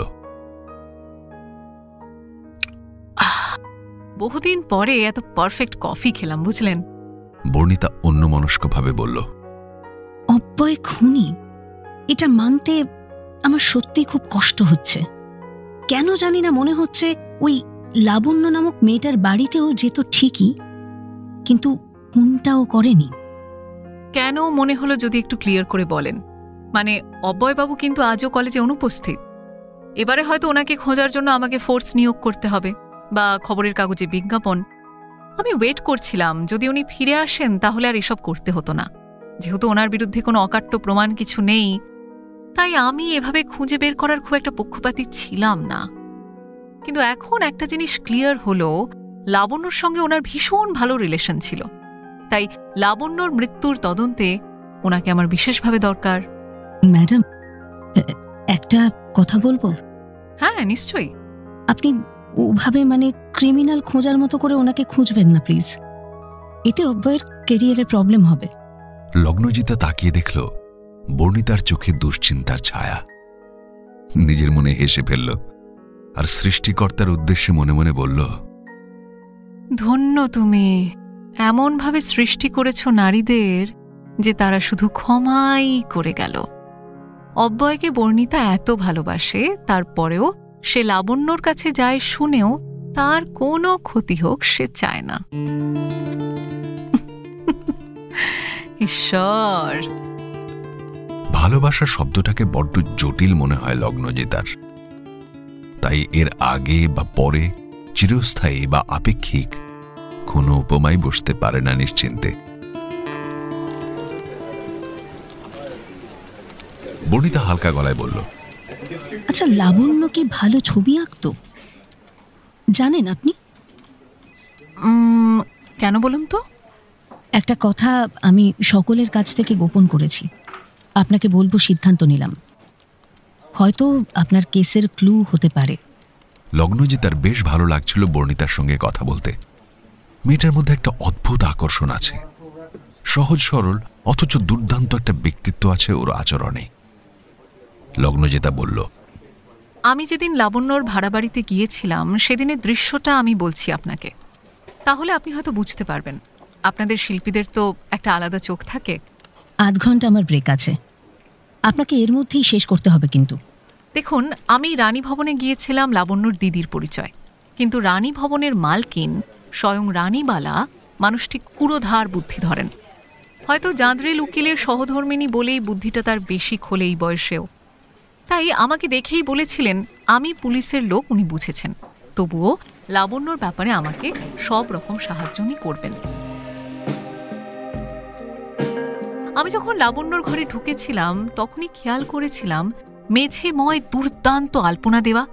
বহুদিন পরে এত পারফেক্ট কফি খেলাম, বুঝলেন? বর্ণিতা অন্যমনস্কভাবে বলল, অব্যয় খুনি, এটা মানতে আমার সত্যি খুব কষ্ট হচ্ছে। কেন জানি না মনে হচ্ছে ওই লাবণ্য নামক মেয়েটার বাড়িতেও যেত ঠিকই, কিন্তু কোনটাও করেনি। কেন মনে হলো যদি একটু ক্লিয়ার করে বলেন? মানে অব্যয়বাবু কিন্তু আজও কলেজে অনুপস্থিত। এবারে হয়তো ওনাকে খোঁজার জন্য আমাকে ফোর্স নিয়োগ করতে হবে, বা খবরের কাগজে বিজ্ঞাপন। আমি ওয়েট করছিলাম, যদি উনি ফিরে আসেন তাহলে আর এসব করতে হতো না। যেহেতু ওনার বিরুদ্ধে কোনো অকাট্য প্রমাণ কিছু নেই, তাই আমি এভাবে খুঁজে বের করার খুব একটা পক্ষপাতী ছিলাম না। কিন্তু এখন একটা জিনিস ক্লিয়ার হলো, লাবণ্যর সঙ্গে ওনার ভীষণ ভালো রিলেশন ছিল। তাই লাবণ্যর মৃত্যুর তদন্তে ওনাকে আমার বিশেষভাবে দরকার। ম্যাডাম, একটা কথা বলবো? হ্যাঁ, নিশ্চয়ই। আপনি ওভাবে মানে ক্রিমিনাল খোঁজার মতো করে ওনাকে খুঁজবেন না প্লিজ। এতে অব্যয়ের ক্যারিয়ারে প্রবলেম হবে। লগ্নজিতা তাকিয়ে দেখল বর্ণিতার চোখে দুশ্চিন্তার ছায়া। নিজের মনে হেসে ফেলল আর সৃষ্টিকর্তার উদ্দেশ্যে মনে মনে বলল, ধন্য তুমি, এমনভাবে সৃষ্টি করেছ নারীদের যে তারা শুধু ক্ষমাই করে গেল। অব্যয়কে বর্ণিতা এত ভালোবাসে, তারপরেও সে লাবণ্যর কাছে যায় শুনেও তার কোনো ক্ষতি হোক সে চায় না। ঈশ্বর! ভালোবাসা শব্দটাকে বড্ড জটিল মনে হয় লগ্নজিতার। তাই এর আগে বা পরে, চিরস্থায়ী বা আপেক্ষিক, কোনো উপমাই বসতে পারে না নিশ্চিন্তে। বর্ণিতা হালকা গলায় বলল, আচ্ছা, লাবণ্য কি ভালো ছবি আঁকতো জানেন আপনি? কেন বলুন তো? একটা কথা আমি সকলের কাছ থেকে গোপন করেছি, আপনাকে বলবো সিদ্ধান্ত নিলাম। হয়তো আপনার কেসের ক্লু হতে পারে। লগ্নজিতার বেশ ভালো লাগছিল বর্ণিতার সঙ্গে কথা বলতে। মেয়েটার মধ্যে একটা অদ্ভুত আকর্ষণ আছে, সহজ সরল অথচ দুর্দান্ত একটা ব্যক্তিত্ব আছে ওর আচরণে। লগ্নজিতা বলল, আমি যেদিন লাবণ্যর ভাড়া বাড়িতে গিয়েছিলাম সেদিনের দৃশ্যটা আমি বলছি আপনাকে, তাহলে আপনি হয়তো বুঝতে পারবেন। আপনাদের শিল্পীদের তো একটা আলাদা চোখ থাকে। 8 ঘন্টা আমার ব্রেক আছে, আপনাকে এর মধ্যেই শেষ করতে হবে। কিন্তু দেখুন, আমি রানী ভবনে গিয়েছিলাম লাবণ্যর দিদির পরিচয়, কিন্তু রানী ভবনের মালকিন স্বয়ং রানীবালা মানুষটি কুড়োধার বুদ্ধি ধরেন। হয়তো জাঁদরেল উকিলের সহধর্মিনী বলেই বুদ্ধিটা তার বেশি খোলে এই বয়সেও। তাই আমাকে দেখেই বলেছিলেন আমি পুলিশের লোক, উনি বুঝেছেন। তবুও লাবণ্যর ব্যাপারে আমাকে সব রকম সাহায্য উনি করবেন। আমি যখন লাবণ্যর ঘরে ঢুকেছিলাম তখনই খেয়াল করেছিলাম মেঝেময় দুর্দান্ত আলপনা দেওয়া,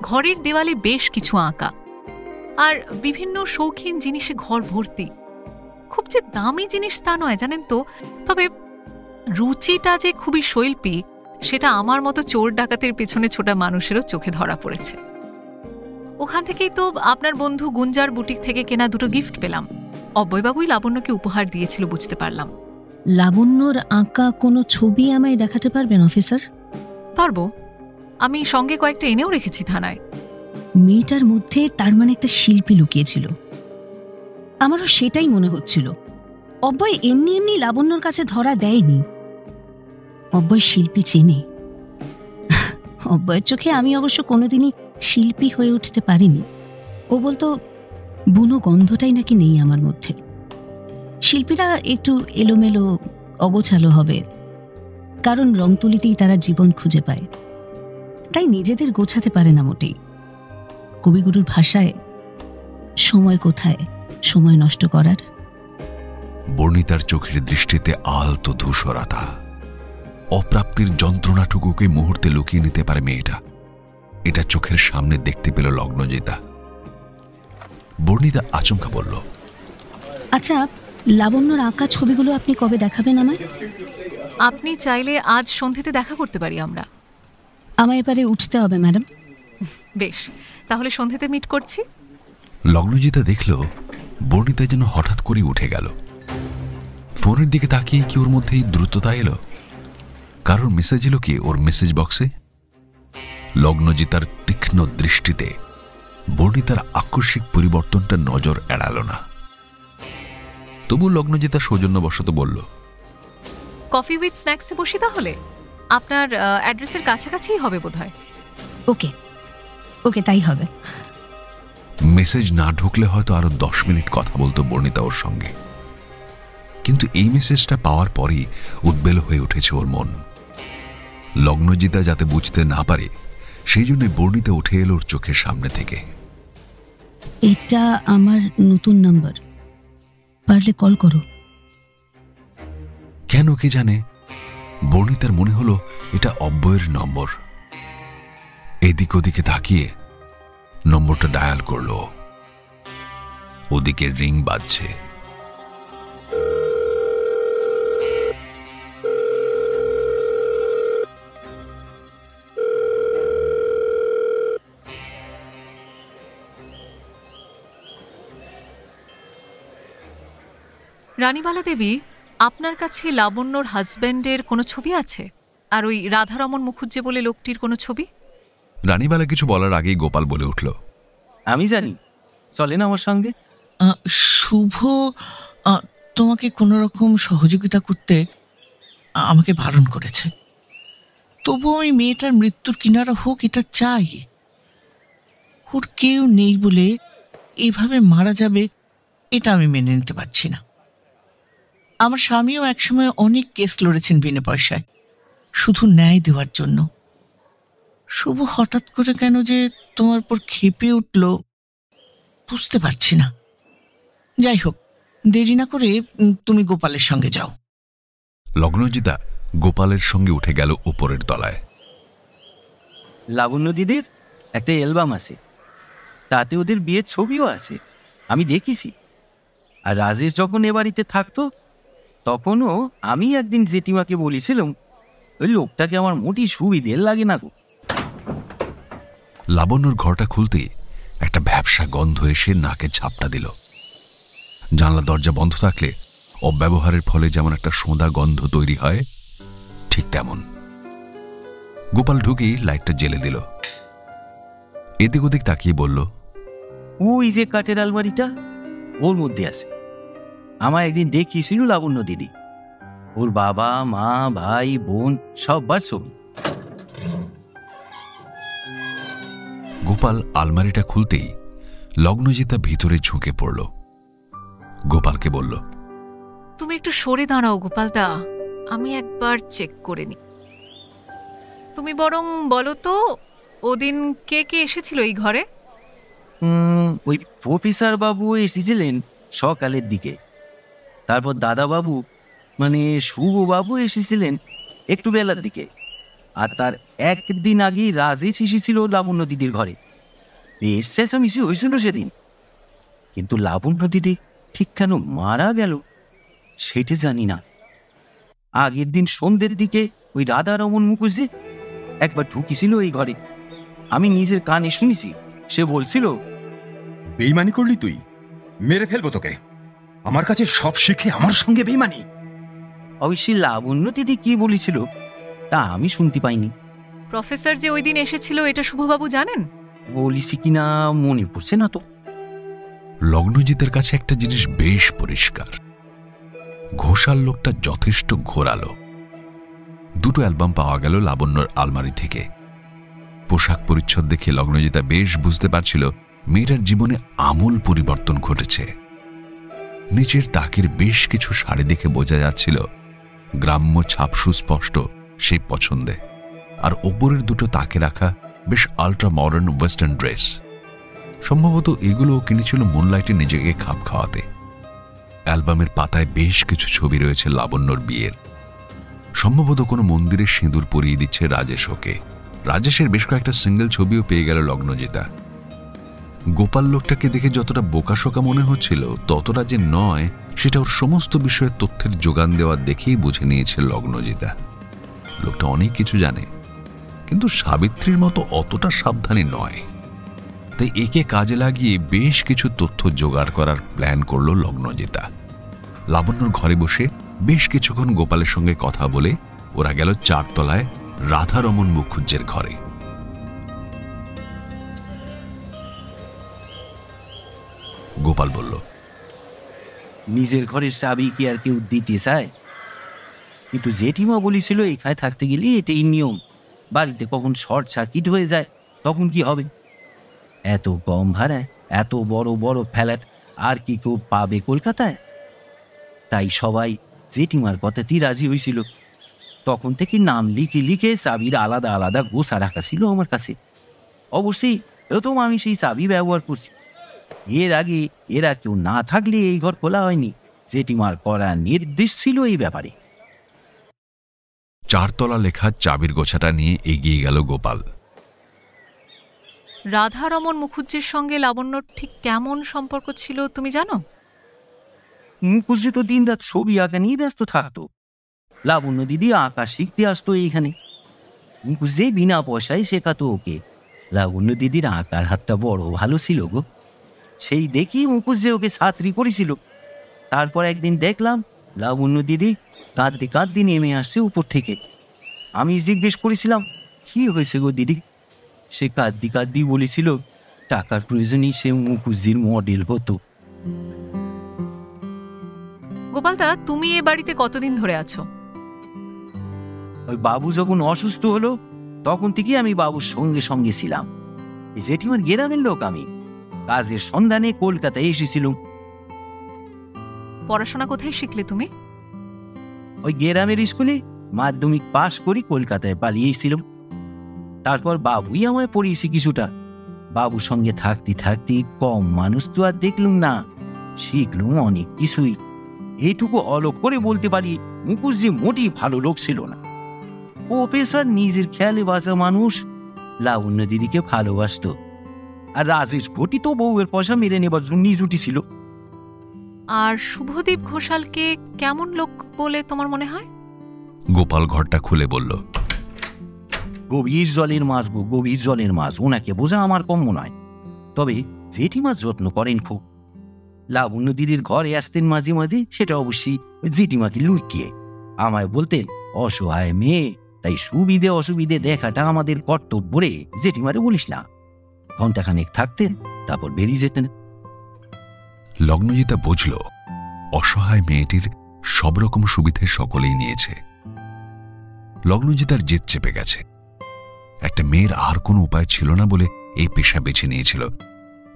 ঘরের দেওয়ালে বেশ কিছু আঁকা, আর বিভিন্ন শৌখিন জিনিসে ঘর ভর্তি। খুব যে দামি জিনিস তা নয় জানেন তো, তবে রুচিটা যে খুবই শৈল্পিক সেটা আমার মতো চোর ডাকাতের পেছনে ছোটা মানুষেরও চোখে ধরা পড়েছে। ওখান থেকেই তো আপনার বন্ধু গুঞ্জার বুটিক থেকে কেনা দুটো গিফট পেলাম। অব্যয়বাবুই লাবণ্যকে উপহার দিয়েছিল বুঝতে পারলাম। লাবণ্যর আঁকা কোনো ছবি আমায় দেখাতে পারবেন অফিসার? পারবো, আমি সঙ্গে কয়েকটা এনেও রেখেছি থানায়। মেয়েটার মধ্যে তার মানে একটা শিল্পী লুকিয়েছিল, আমারও সেটাই মনে হচ্ছিল। অব্যয় এমনি এমনি লাবণ্যর কাছে ধরা দেয়নি, অব্যয় শিল্পী চেনে। অব্যয়ের চোখে আমি অবশ্য কোনোদিনই শিল্পী হয়ে উঠতে পারিনি। ও বলতো বুনো গন্ধটাই নাকি নেই আমার মধ্যে। শিল্পীরা একটু এলোমেলো অগোছালো হবে, কারণ রং তুলিতেই তারা জীবন খুঁজে পায়, তাই নিজেদের গোছাতে পারে না মোটেই। কবিগুরুর ভাষায় সময় কোথায় সময় নষ্ট করার। বর্ণিতার চোখের দৃষ্টিতে আলতো ধূসরতা, অপ্রাপ্তির যন্ত্রণাটুকুকে মুহূর্তে লুকিয়ে নিতে পারে মেয়েটা, এটা চোখের সামনে দেখতে পেল লগ্নজিতা। বর্ণিতা আচমকা বলল, আচ্ছা, লাবণ্যর আঁকা ছবিগুলো আপনি কবে দেখাবেন আমায়? আপনি চাইলে আজ সন্ধ্যেতে দেখা করতে পারি আমরা। আমায় এবারে উঠতে হবে ম্যাডাম। বেশ, তাহলে সন্ধ্যেতে মিট করছি। লগ্নজিতা দেখল বর্ণিতা যেন হঠাৎ করে উঠে গেল। ফোনের দিকে তাকিয়ে কি ওর মধ্যেই দ্রুততা এলো? কারোর মেসেজ এলো কি ওর মেসেজ বক্সে? লগ্নজিতার তীক্ষ্ণ দৃষ্টিতে বর্ণিতার আকস্মিক পরিবর্তনটা নজর এড়াল না। তবু লগ্নজিতা সৌজন্যবশত বলল, কফি উইথ স্ন্যাক্সে বসি তাহলে, আপনার অ্যাড্রেসের কাছাকাছিই হবে বোধহয়। ওকে ওকে, তাই হবে। মেসেজ না ঢুকলে হয়তো আরো 10 মিনিট কথা বলতো বর্ণিতা ওর সঙ্গে, কিন্তু এই মেসেজটা পাওয়ার পরই উদ্বেল হয়ে উঠেছে ওর মন। লগ্নজিতা যাতে বুঝতে না পারে সেই জন্য বর্ণিতা উঠে এলো ওর চোখের সামনে থেকে। এটা আমার নতুন নাম্বার, পারলে কল করো। কেন কে জানে, বর্ণিতার মনে হলো এটা অব্যয়ের নম্বর। এদিক ওদিকে তাকিয়ে নম্বরটা ডায়াল করলো। ওদিকে রিং বাজছে। রানীবালা দেবী, আপনার কাছে লাবণ্যর হাজব্যান্ডের কোনো ছবি আছে? আর ওই রাধারমন মুখুজ্জে বলে লোকটির কোনো ছবি? রানীবালা কিছু বলার আগেই গোপাল বলে উঠল, আমি জানি, চলেন আমার সঙ্গে। শুভ তোমাকে কোনো রকম সহযোগিতা করতে আমাকে বারণ করেছে, তবুও আমি মেয়েটার মৃত্যুর কিনারা হোক এটা চাই। ওর কেউ নেই বলে এইভাবে মারা যাবে এটা আমি মেনে নিতে পারছি না। আমার স্বামীও একসময় অনেক কেস লড়েছেন বিনা পয়সায়, শুধু ন্যায় দেওয়ার জন্য। শুভ হঠাৎ করে কেন যে তোমার উপর ক্ষেপে উঠল বুঝতে পারছি না। যাই হোক, দেরি না করে তুমি গোপালের সঙ্গে যাও। লগ্নজিতা গোপালের সঙ্গে উঠে গেল উপরের তলায়। লাবণ্য দিদির একটা অ্যালবাম আছে, তাতে ওদের বিয়ের ছবিও আছে, আমি দেখেছি। আর রাজেশ যখন এ বাড়িতে থাকতো তখনও আমি একদিন জেঠিমাকে বলেছিলাম ওই লোকটাকে আমার মোটেই সুবিধের লাগে না গো। লাবণ্যর ঘরটা খুলতেই একটা ভ্যাপসা গন্ধ এসে নাকে ঝাপটা দিল। জানলা দরজা বন্ধ থাকলে অব্যবহারের ফলে যেমন একটা সোঁদা গন্ধ তৈরি হয়, ঠিক তেমন। গোপাল ঢুকেই লাইটটা জ্বেলে দিল। এদিক ওদিক তাকিয়ে বলল, ওই যে কাঠের আলমারিটা, ওর মধ্যে আছে। আমার একদিন দেখিয়েছিল লাবণ্য দিদি, ওর বাবা মা ভাই বোন সববার ছবি। গোপাল আলমারিটা খুলতেই লগ্নজিতা ভিতরে ঝুঁকে পড়ল। গোপালকে বলল, তুমি একটু সরে দাঁড়াও গোপালদা, আমি একবার চেক করে নি। তুমি বরং বলো তো, ওদিন কে কে এসেছিল এই ঘরে? ওই প্রফেসর বাবু এসেছিলেন সকালের দিকে, তারপর দাদাবাবু মানে শুভবাবু এসেছিলেন একটু বেলার দিকে, আর তার একদিন আগে রাজেশ এসেছিল লাবণ্য দিদির ঘরে। বেশ চেঁচামেচি হয়েছিল সেদিন, কিন্তু লাবণ্য দিদি ঠিক কেন মারা গেল সেটা জানি না। আগের দিন সন্ধ্যের দিকে ওই রাধারমন মুখুজ্জি একবার ঢুকেছিল এই ঘরে, আমি নিজের কানে শুনেছি। সে বলছিল, বেইমানি করলি তুই, মেরে ফেলবো তোকে, আমার কাছে সব শিখে আমার সঙ্গে বেইমানি। অবশ্যই লাবণ্য দিদি কি বলেছিল তা আমি শুনতে পাইনি। প্রফেসর যে ওই দিন এসেছিল এটা শুভবাবু জানেন? বলিছি কিনা মনে পড়ছে না তো। লগ্নজিতের কাছে একটা জিনিস বেশ পরিষ্কার, ঘোষাল লোকটা যথেষ্ট ঘোরালো। দুটো অ্যালবাম পাওয়া গেল লাবণ্যর আলমারি থেকে। পোশাক পরিচ্ছদ দেখে লগ্নজিতা বেশ বুঝতে পারছিল মেয়েটার জীবনে আমূল পরিবর্তন ঘটেছে। নিচের তাকের বেশ কিছু শাড়ি দেখে বোঝা যাচ্ছিল গ্রাম্য ছাপ সুস্পষ্ট সেই পছন্দে, আর ওপরের দুটো তাকে রাখা বেশ আল্ট্রা মডার্ন ওয়েস্টার্ন ড্রেস। সম্ভবত এগুলো কিনেছিল মুনলাইটে নিজেকে খাপ খাওয়াতে। অ্যালবামের পাতায় বেশ কিছু ছবি রয়েছে লাবণ্যর বিয়ের। সম্ভবত কোনো মন্দিরে সিঁদুর পরিয়ে দিচ্ছে রাজেশ ওকে। রাজেশের বেশ কয়েকটা সিঙ্গেল ছবিও পেয়ে গেল লগ্নজিতা। গোপাল লোকটাকে দেখে যতটা বোকাশোকা মনে হচ্ছিল ততটা যে নয় সেটা ওর সমস্ত বিষয়ে তথ্যের যোগান দেওয়া দেখেই বুঝে নিয়েছে লগ্নজিতা। লোকটা অনেক কিছু জানে, কিন্তু সাবিত্রীর মতো অতটা সাবধানী নয়। তাই একে কাজে লাগিয়ে বেশ কিছু তথ্য জোগাড় করার প্ল্যান করল লগ্নজিতা। লাবণ্যর ঘরে বসে বেশ কিছুক্ষণ গোপালের সঙ্গে কথা বলে ওরা গেল 4 তলায় রাধারমন মুখুজ্জের ঘরে। গোপাল বলল, নিজের ঘরের চাবি কি আর কেউ দিতে চায়? কিন্তু জেঠিমা বলেছিল এখানে থাকতে গেলে এটাই নিয়ম, বাড়িতে কখন শর্ট সার্কিট হয়ে যায় তখন কি হবে? এত কম ভাড়ায় এত বড় বড় ফ্ল্যাট আর কি কেউ পাবে কলকাতায়? তাই সবাই জেঠিমার কথাতেই রাজি হয়েছিল। তখন থেকে নাম লিখে লিখে চাবির আলাদা আলাদা গোছা রাখা ছিল আমার কাছে। অবশ্যই প্রথম আমি সেই চাবি ব্যবহার করছি। এর আগে এরা কেউ না থাকলে এই ঘর খোলা হয়নি। জেঠিমার করা নির্দেশ ছিল এই ব্যাপারে। 4 তলা লেখা চাবির গোছাটা নিয়ে এগিয়ে গেল গোপাল। রাধারমন মুখুজ্জির সঙ্গে লাবণ্যর ঠিক কেমন সম্পর্ক ছিল তুমি জানো? মুখুজ্জি তো দিন রাত ছবি আঁকা নিয়ে ব্যস্ত থাকতো। লাবণ্য দিদি আঁকা শিখতে আসতো এইখানে। মুখুজ্জি বিনা পয়সায় শেখাতো ওকে। লাবণ্য দিদির আঁকার হাতটা বড় ভালো ছিল গো। সেই দেখি মুখুজ্জি ওকে ছাত্রী করেছিল। তারপর একদিন দেখলাম লাবণ্য দিদি কাঁদতে কাঁদতে নেমে আসছে উপর থেকে। আমি জিজ্ঞেস করেছিলাম, কি হয়েছে গো দিদি? সে কাঁদতে কাঁদতে বলেছিল টাকার প্রয়োজনেই সে মুখুজ্জির মডেল হতো। গোপালদা, তুমি এ বাড়িতে কতদিন ধরে আছো? ওই বাবু যখন অসুস্থ হলো তখন থেকে আমি বাবুর সঙ্গে সঙ্গে ছিলাম। জেঠিমার গ্রামের লোক আমি, কাজের সন্ধানে কলকাতায় এসেছিলাম। পড়াশোনা কোথায় শিখলে তুমি? ওই গ্রামের স্কুলে মাধ্যমিক পাশ করি কলকাতায় পালিয়ে এসেছিলাম। তারপর বাবুই আমায় পড়িয়েছে কিছুটা। বাবুর সঙ্গে থাকতে থাকতে কম মানুষ তো আর দেখলুম না, শিখলুম অনেক কিছুই। এইটুকু অলপ করে বলতে পারি মুখুজ্জি মোটেই ভালো লোক ছিল না। প্রফেসর নিজের খেয়ালে বাঁচা মানুষ, লাবণ্য দিদিকে ভালোবাসত। আর রাজেশ ঘটি তো বউয়ের পয়সা মেরে নেবার জন্য জুটি ছিল। আর শুভদীপ ঘোষালকে কেমন লোক বলে তোমার মনে হয়? গোপাল ঘরটা খুলে বলল, গভীর জলের মাছ গো, গভীর জলের মাছ। ওনাকে বোঝা আমার কম মনে হয়। তবে জেঠিমার যত্ন করেন খুব। লাবণ্য দিদির ঘরে আসতেন মাঝে মাঝে, সেটা অবশ্যই জেঠিমাকে লুকিয়ে। আমায় বলতেন অসহায় মেয়ে, তাই সুবিধে অসুবিধে দেখাটা আমাদের কর্তব্য রে, জেঠিমারে বলিস না। ঘন্টাখানেক থাকতেন, তারপর বেরিয়ে যেতেন। লগ্নজিতা বুঝল অসহায় মেয়েটির সব রকম সুবিধে সকলেই নিয়েছে। লগ্নজিতার জেদ চেপে গেছে। একটা মেয়ের আর কোনো উপায় ছিল না বলে এই পেশা বেছে নিয়েছিল।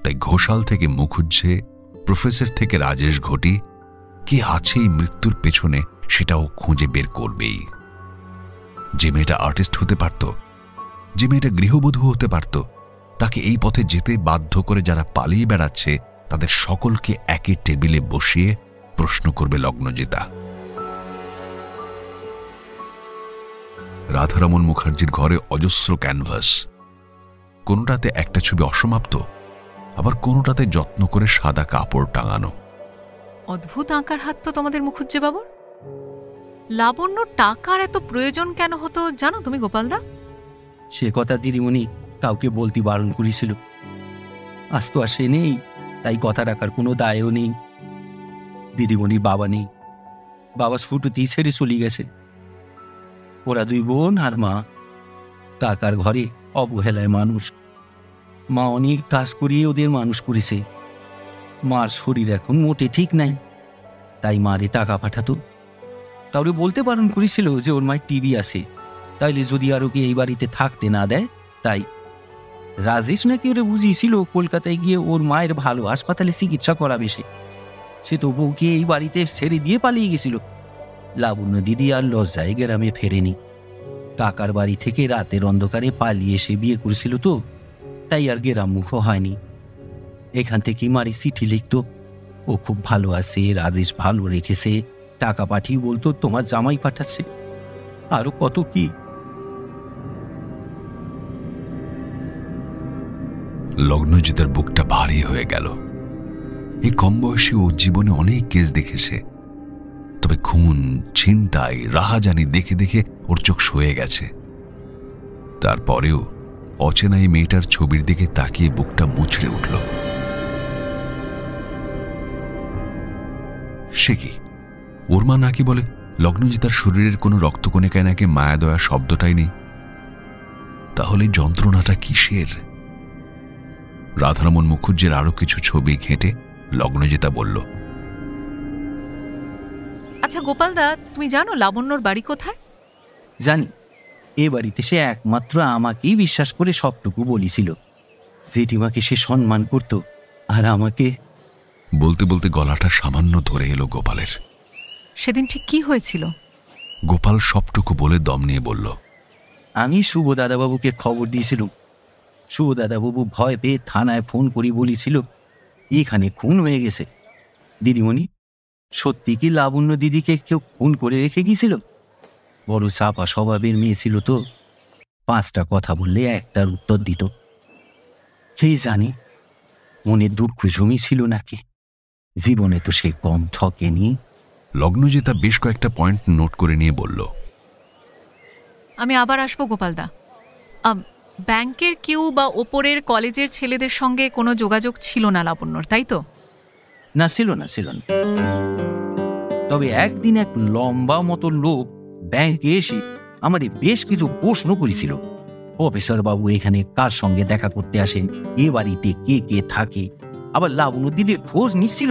তাই ঘোষাল থেকে মুখুজ্জে, প্রফেসর থেকে রাজেশ ঘটি, কে আছে এই মৃত্যুর পেছনে সেটাও খুঁজে বের করবেই। যে মেয়েটা আর্টিস্ট হতে পারত, যে মেয়েটা গৃহবধূ হতে পারত, তাকে এই পথে যেতে বাধ্য করে যারা পালিয়ে বেড়াচ্ছে তাদের সকলকে একে টেবিলে বসিয়ে প্রশ্ন করবে লগ্নজিতা। রাধারমন মুখার্জির ঘরে অজস্র ক্যানভাস, কোনোটাতে একটা ছবি অসমাপ্ত, আবার কোনোটাতে যত্ন করে সাদা কাপড় টাঙানো। অদ্ভুত আঁকার হাত তো তোমাদের মুখুজ্জে বাবুর। লাবণ্য টাকার এত প্রয়োজন কেন হতো জানো তুমি গোপালদা? সে কথা দিদিমণি কাউকে বলতে বারণ করেছিল। আজ তো আর সে নেই, তাই কথা রাখার কোনো দায়ও নেই। দিদিমণির বাবা নেই, বাবা ফুটুতেই ছেড়ে চলে গেছে। ওরা দুই বোন আর মা। কাকার ঘরে অবহেলায় মানুষ। মা অনেক কাজ করিয়ে ওদের মানুষ করেছে। মার শরীর এখন মোটে ঠিক নাই, তাই মারে টাকা পাঠাতো। কাউরে বলতে বারণ করেছিল যে ওর মায়ের টিভি আছে, তাইলে যদি আর ওকে এই বাড়িতে থাকতে না দেয়। তাই রাজেশ নাকি ওরে বুঝিয়েছিল কলকাতায় গিয়ে ওর মায়ের ভালো হাসপাতালে চিকিৎসা করাবে। সে তো বউকে এই বাড়িতে ছেড়ে দিয়ে পালিয়ে গেছিল। লাবণ্য দিদি আর লজ্জায় গ্রামে ফেরেনি। কাকার বাড়ি থেকে রাতের অন্ধকারে পালিয়ে এসে বিয়ে করেছিল তো, তাই আর গ্রামমুখ হয়নি। এখান থেকে মারি চিঠি লিখত, ও খুব ভালো আছে, রাজেশ ভালো রেখেছে, টাকা পাঠিয়ে বলতো তোমার জামাই পাঠাচ্ছে, আরো কত কি। লগ্নজিতার বুকটা ভারী হয়ে গেল। এই কম বয়সে ও জীবনে অনেক কেস দেখেছে, তবে খুন, ছিনতাই, রাহাজানি দেখে দেখে ওর চোখ সয়ে গেছে। তারপরেও অচেনা এই মেয়েটার ছবির দিকে তাকিয়ে বুকটা মুচড়ে উঠল। সে কি, ওর মা নাকি বলে লগ্নজিতার শরীরের কোনো রক্তকণিকায় নাকি মায়া দয়া শব্দটাই নেই। তাহলে যন্ত্রণাটা কিসের? রাধারমন মুখুজ্জের আরো কিছু ছবি ঘেঁটে লগ্নজিতা বলল, আচ্ছা গোপালদা, তুমি জানো লাবণ্যর বাড়ি কোথায়? জানি, এ বাড়িতে সে একমাত্র আমাকেই বিশ্বাস করে সবটুকু বলেছিল। জেঠিমাকে সে সম্মান করত, আর আমাকে। বলতে বলতে গলাটা সামান্য ধরে এলো গোপালের। সেদিন ঠিক কি হয়েছিল? গোপাল সবটুকু বলে দম নিয়ে বলল, আমি শুভ দাদাবাবুকে খবর দিয়েছিলাম। শুভ দাদাবাবু ভয় পেয়ে থানায় ফোন করে বলেছিল এখানে খুন হয়ে গেছে। দিদিমণি, সত্যি কি লাবণ্য দিদিকে কেউ খুন করে রেখে গিয়েছিল? বড় চাপা স্বভাবের মেয়ে ছিল তো, 5টা কথা বললে একটার উত্তর দিত। সেই জানি মনে দুঃখ জমি ছিল নাকি, জীবনে তো সে কম ঠকেনি। লগ্নজিতা বেশ কয়েকটা পয়েন্ট নোট করে নিয়ে বলল, আমি আবার আসবো গোপালদা। ব্যাংকের কিউ বা ওপরের কলেজের ছেলেদের সঙ্গে কোনো যোগাযোগ ছিল না লাবণ্যর, তাই তো? না, ছিল না। তবে একদিন এক লম্বা মতো লোক ব্যাংকে এসে আমাদের বেশ কিছু প্রশ্ন করেছিল। প্রফেসর বাবু এখানে কার সঙ্গে দেখা করতে আসেন, এ বাড়িতে কে কে থাকে, আবার লাবণ্য দিদির খোঁজ নিচ্ছিল।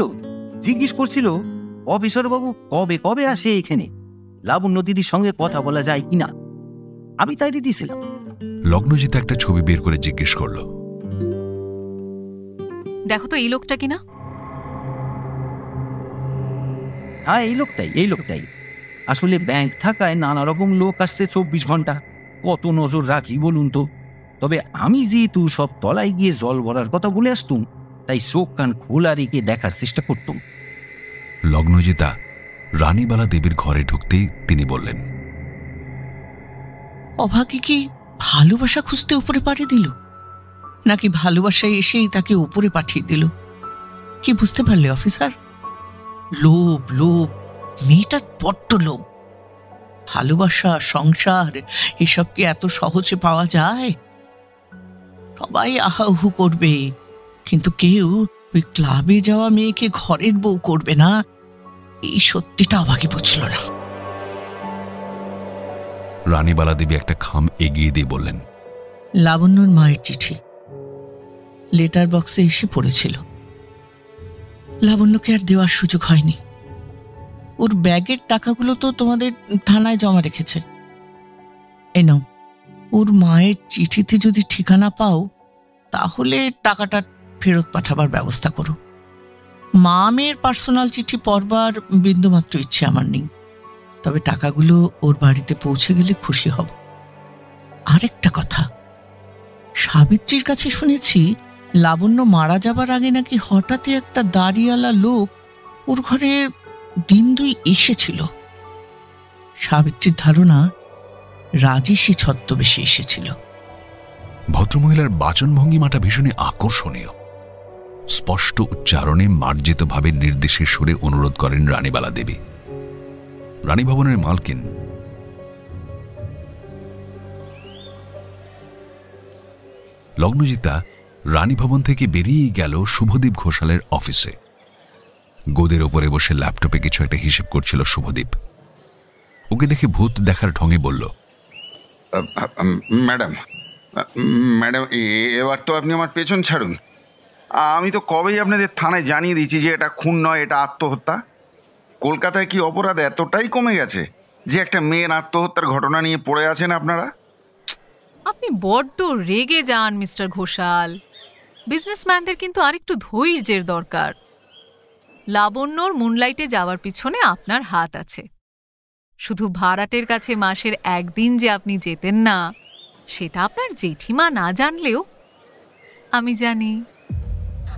জিজ্ঞেস করছিল প্রফেসর বাবু কবে কবে আসে এখানে, লাবণ্য দিদির সঙ্গে কথা বলা যায় কিনা। আমি তাই দিয়েছিলাম। লগ্নজিতা একটা ছবি বের করে জিজ্ঞেস করল, দেখো তো এই লোকটা কিনা। হ্যাঁ, এই লোকটাই। আসলে ব্যাংক থাকায় নানা রকম লোক আসছে 24 ঘন্টা, কত নজর রাখি বলুন তো। তবে আমি যেহেতু সব তলায় গিয়ে জল ভরার কথা বলে আসতুম, তাই চোখ কান খোলা রেখে দেখার চেষ্টা করতুম। লগ্নজিতা রানীবালা দেবীর ঘরে ঢুকতেই তিনি বললেন, অভাগী কি ভালোবাসা খুঁজতে উপরে পাঠিয়ে দিল, নাকি ভালোবাসায় এসেই তাকে উপরে পাঠিয়ে দিল? কি বুঝতে পারলে অফিসার? লোভ, মেয়েটার বড্ড লোভ। ভালোবাসা, সংসার এসব কি এত সহজে পাওয়া যায়? সবাই আহাউহু করবে, কিন্তু কেউ ওই ক্লাবে যাওয়া মেয়েকে ঘরের বউ করবে না। এই সত্যিটা অভাগী বুঝল না। রানীবালা দেবী একটা খাম এগিয়ে দিয়ে বললেন, লাবণ্যর মায়ের চিঠি লেটার বক্সে এসে পড়েছিল। লাবণ্যকে আর দেওয়ার সুযোগ হয়নি। ওর ব্যাগের টাকাগুলো তো তোমাদের থানায় জমা রেখেছে। এই নাও, ওর মায়ের চিঠিতে যদি ঠিকানা পাও তাহলে টাকাটা ফেরত পাঠাবার ব্যবস্থা করো। মা মেয়ের পার্সোনাল চিঠি পড়বার বিন্দুমাত্র ইচ্ছে আমার নেই, তবে টাকাগুলো ওর বাড়িতে পৌঁছে গেলে খুশি হব। আরেকটা কথা, সাবিত্রীর কাছে শুনেছি লাবণ্য মারা যাবার আগে নাকি হঠাৎই একটা দাড়িওয়ালা লোক ওর ঘরে দিন দুই এসেছিল। সাবিত্রীর ধারণা রাজেশই ছদ্মবেশে এসেছিল। ভদ্রমহিলার বাচনভঙ্গিমাটা ভীষণই আকর্ষণীয়। স্পষ্ট উচ্চারণে মার্জিতভাবে নির্দেশের সুরে অনুরোধ করেন রানীবালা দেবী। রানী ভবনের মালকিন লগ্নজিতা রানী ভবন থেকে বেরিয়ে গেল শুভদীপ ঘোষালের অফিসে। গোদের ওপরে বসে ল্যাপটপে কিছু একটা হিসেব করছিল শুভদীপ। ওকে দেখে ভূত দেখার ঢঙে বলল, ম্যাডাম ম্যাডাম এবার তো আপনি আমার পেছন ছাড়ুন। আমি তো কবেই আপনাদের থানায় জানিয়ে দিয়েছি যে এটা খুন নয়, এটা আত্মহত্যা। কলকাতায় কি অপরাধ এতটাই কমে গেছে যে একটা মেয়ের আত্মহত্যার ঘটনা নিয়ে পড়ে আছেন আপনারা? আপনি বড্ড রেগে যান মিস্টার ঘোষাল। বিজনেসম্যানদের কিন্তু আরেকটু ধৈর্যের দরকার। লাবণ্যর মুনলাইটে যাওয়ার পিছনে আপনার হাত আছে। শুধু ভাড়াটের কাছে মাসের একদিন যে আপনি যেতেন না, সেটা আপনার জেঠিমা না জানলেও আমি জানি।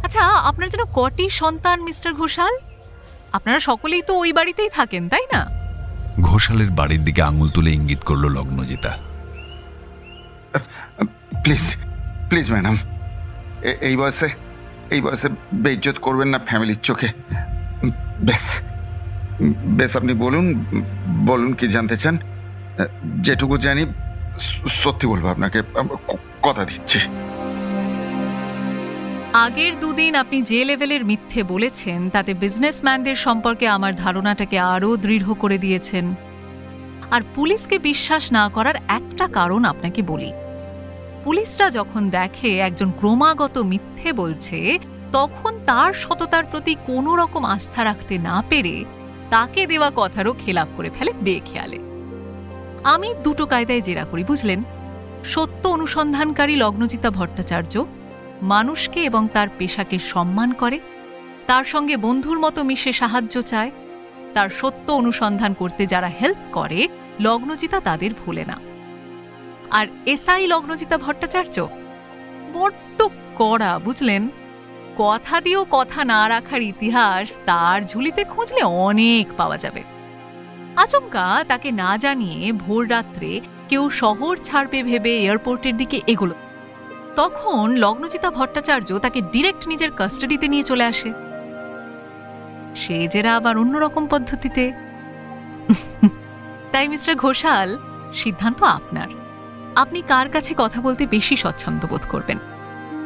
আচ্ছা, আপনার যেন কটি সন্তান মিস্টার ঘোষাল? আপনারা সকলেই তো ওই বাড়িতেই থাকেন, তাই না? ঘোষালের বাড়ির দিকে আঙুল তুলে ইঙ্গিত করল লগ্নজিতা। প্লিজ প্লিজ ম্যাডাম, এই বয়সে বেইজ্জত করবেন না ফ্যামিলির চোখে। বেশ বেশ, আপনি বলুন কি জানতে চান। যেটুকু জানি সত্যি বলবো আপনাকে, কথা দিচ্ছি। আগের দুদিন আপনি যে লেভেলের মিথ্যে বলেছেন তাতে বিজনেসম্যানদের সম্পর্কে আমার ধারণাটাকে আরও দৃঢ় করে দিয়েছেন। আর পুলিশকে বিশ্বাস না করার একটা কারণ আপনাকে বলি। পুলিশরা যখন দেখে একজন ক্রমাগত মিথ্যে বলছে, তখন তার সততার প্রতি কোনো রকম আস্থা রাখতে না পেরে তাকে দেওয়া কথারও খেলাপ করে ফেলে বেখেয়ালে। আমি দুটো কায়দায় জেরা করি, বুঝলেন। সত্য অনুসন্ধানকারী লগ্নজিতা ভট্টাচার্য মানুষকে এবং তার পেশাকে সম্মান করে, তার সঙ্গে বন্ধুর মতো মিশে সাহায্য চায়। তার সত্য অনুসন্ধান করতে যারা হেল্প করে, লগ্নজিতা তাদের ভোলে না। আর এসআই লগ্নজিতা ভট্টাচার্য বড্ড কড়া, বুঝলেন। কথা দিয়েও কথা না রাখার ইতিহাস তার ঝুলিতে খুঁজলে অনেক পাওয়া যাবে। আচমকা তাকে না জানিয়ে ভোর রাত্রে কেউ শহর ছাড়বে ভেবে এয়ারপোর্টের দিকে এগোলো, তখন লগ্নজিতা ভট্টাচার্য তাকে ডিরেক্ট নিজের কাস্টাডিতে নিয়ে চলে আসে। সে জেরা আবার অন্যরকম পদ্ধতিতে। তাই মিস্টার ঘোষাল, সিদ্ধান্ত আপনার। আপনি কার কাছে কথা বলতে বেশি স্বচ্ছন্দ বোধ করবেন,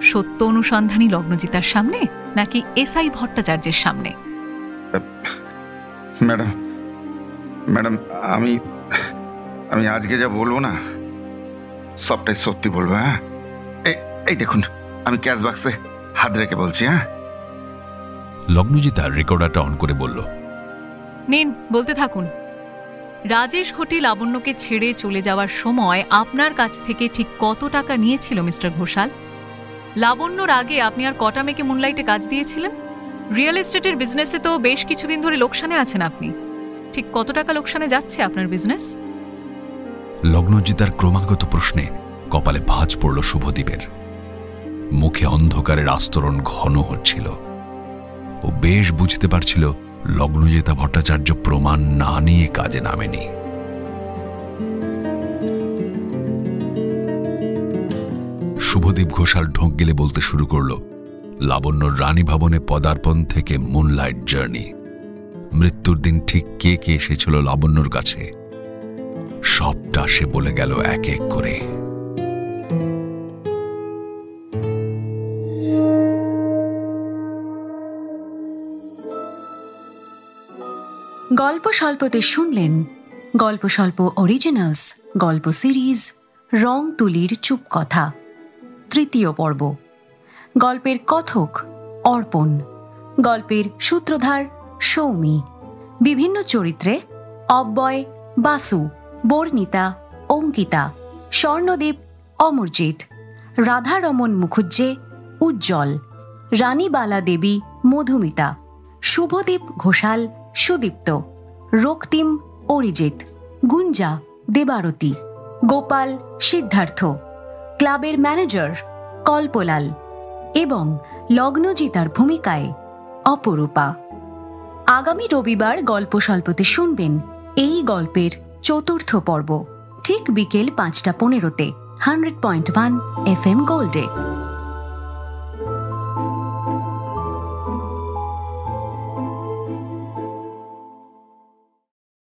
সত্য অনুসন্ধানী লগ্নজিতার সামনে নাকি এসআই ভট্টাচার্যের সামনে? ম্যাডাম আমি আজকে যা বলবো না, সবটাই সত্যি বলবো। হ্যাঁ, এই দেখুন, আমি ক্যাশ বাক্সে হাত রেখে বলছি। হ্যাঁ। লগ্নজিতা রেকর্ডারটা অন করে বলল, নিন, বলতে থাকুন। রাজেশ ঘটি লাবণ্যকে ছেড়ে চলে যাওয়ার সময় আপনার কাছ থেকে ঠিক কত টাকা নিয়েছিল মিস্টার ঘোষাল? লাবণ্যর আগে আপনি আর কটা মেয়েকে মুনলাইটে কাজ দিয়েছিলেন? রিয়েল এস্টেটের বিজনেসে তো বেশ কিছুদিন ধরে লোকসানে আছেন আপনি। ঠিক কত টাকা লোকসানে যাচ্ছে আপনার বিজনেস? লগ্নজিতার ক্রমাগত প্রশ্নে কপালে ভাঁজ পড়ল শুভদীপের। মুখে অন্ধকারের আস্তরণ ঘন হচ্ছিল। ও বেশ বুঝতে পারছিল লগ্নজিতা ভট্টাচার্য প্রমাণ না নিয়ে কাজে নামেনি। শুভদীপ ঘোষাল ঢোক গেলে বলতে শুরু করল লাবণ্যর রানী ভবনে পদার্পণ থেকে মুনলাইট জার্নি। মৃত্যুর দিন ঠিক কে কে এসেছিল লাবণ্যর কাছে, সবটা সে বলে গেল এক এক করে। গল্প স্বল্পতে শুনলেন গল্প স্বল্প অরিজিনালস গল্প সিরিজ রং তুলির চুপ কথা, তৃতীয় পর্ব। গল্পের কথক অর্পণ, গল্পের সূত্রধার সৌমি, বিভিন্ন চরিত্রে অব্যয়, বাসু, বর্ণিতা, অঙ্কিতা, স্বর্ণদীপ, অমরজিৎ, রাধারমন মুখুজ্জে, উজ্জ্বল, রানীবালা দেবী, মধুমিতা, শুভদীপ ঘোষাল সুদীপ্ত, রক্তিম অরিজিৎ, গুঞ্জা দেবারতী, গোপাল সিদ্ধার্থ, ক্লাবের ম্যানেজার কল্পলাল এবং লগ্নজিতার ভূমিকায় অপরূপা। আগামী রবিবার গল্প স্বল্পতে শুনবেন এই গল্পের ৪র্থ পর্ব, ঠিক বিকেল ৫টা ১৫-তে 100.1 FM গোল্ডে।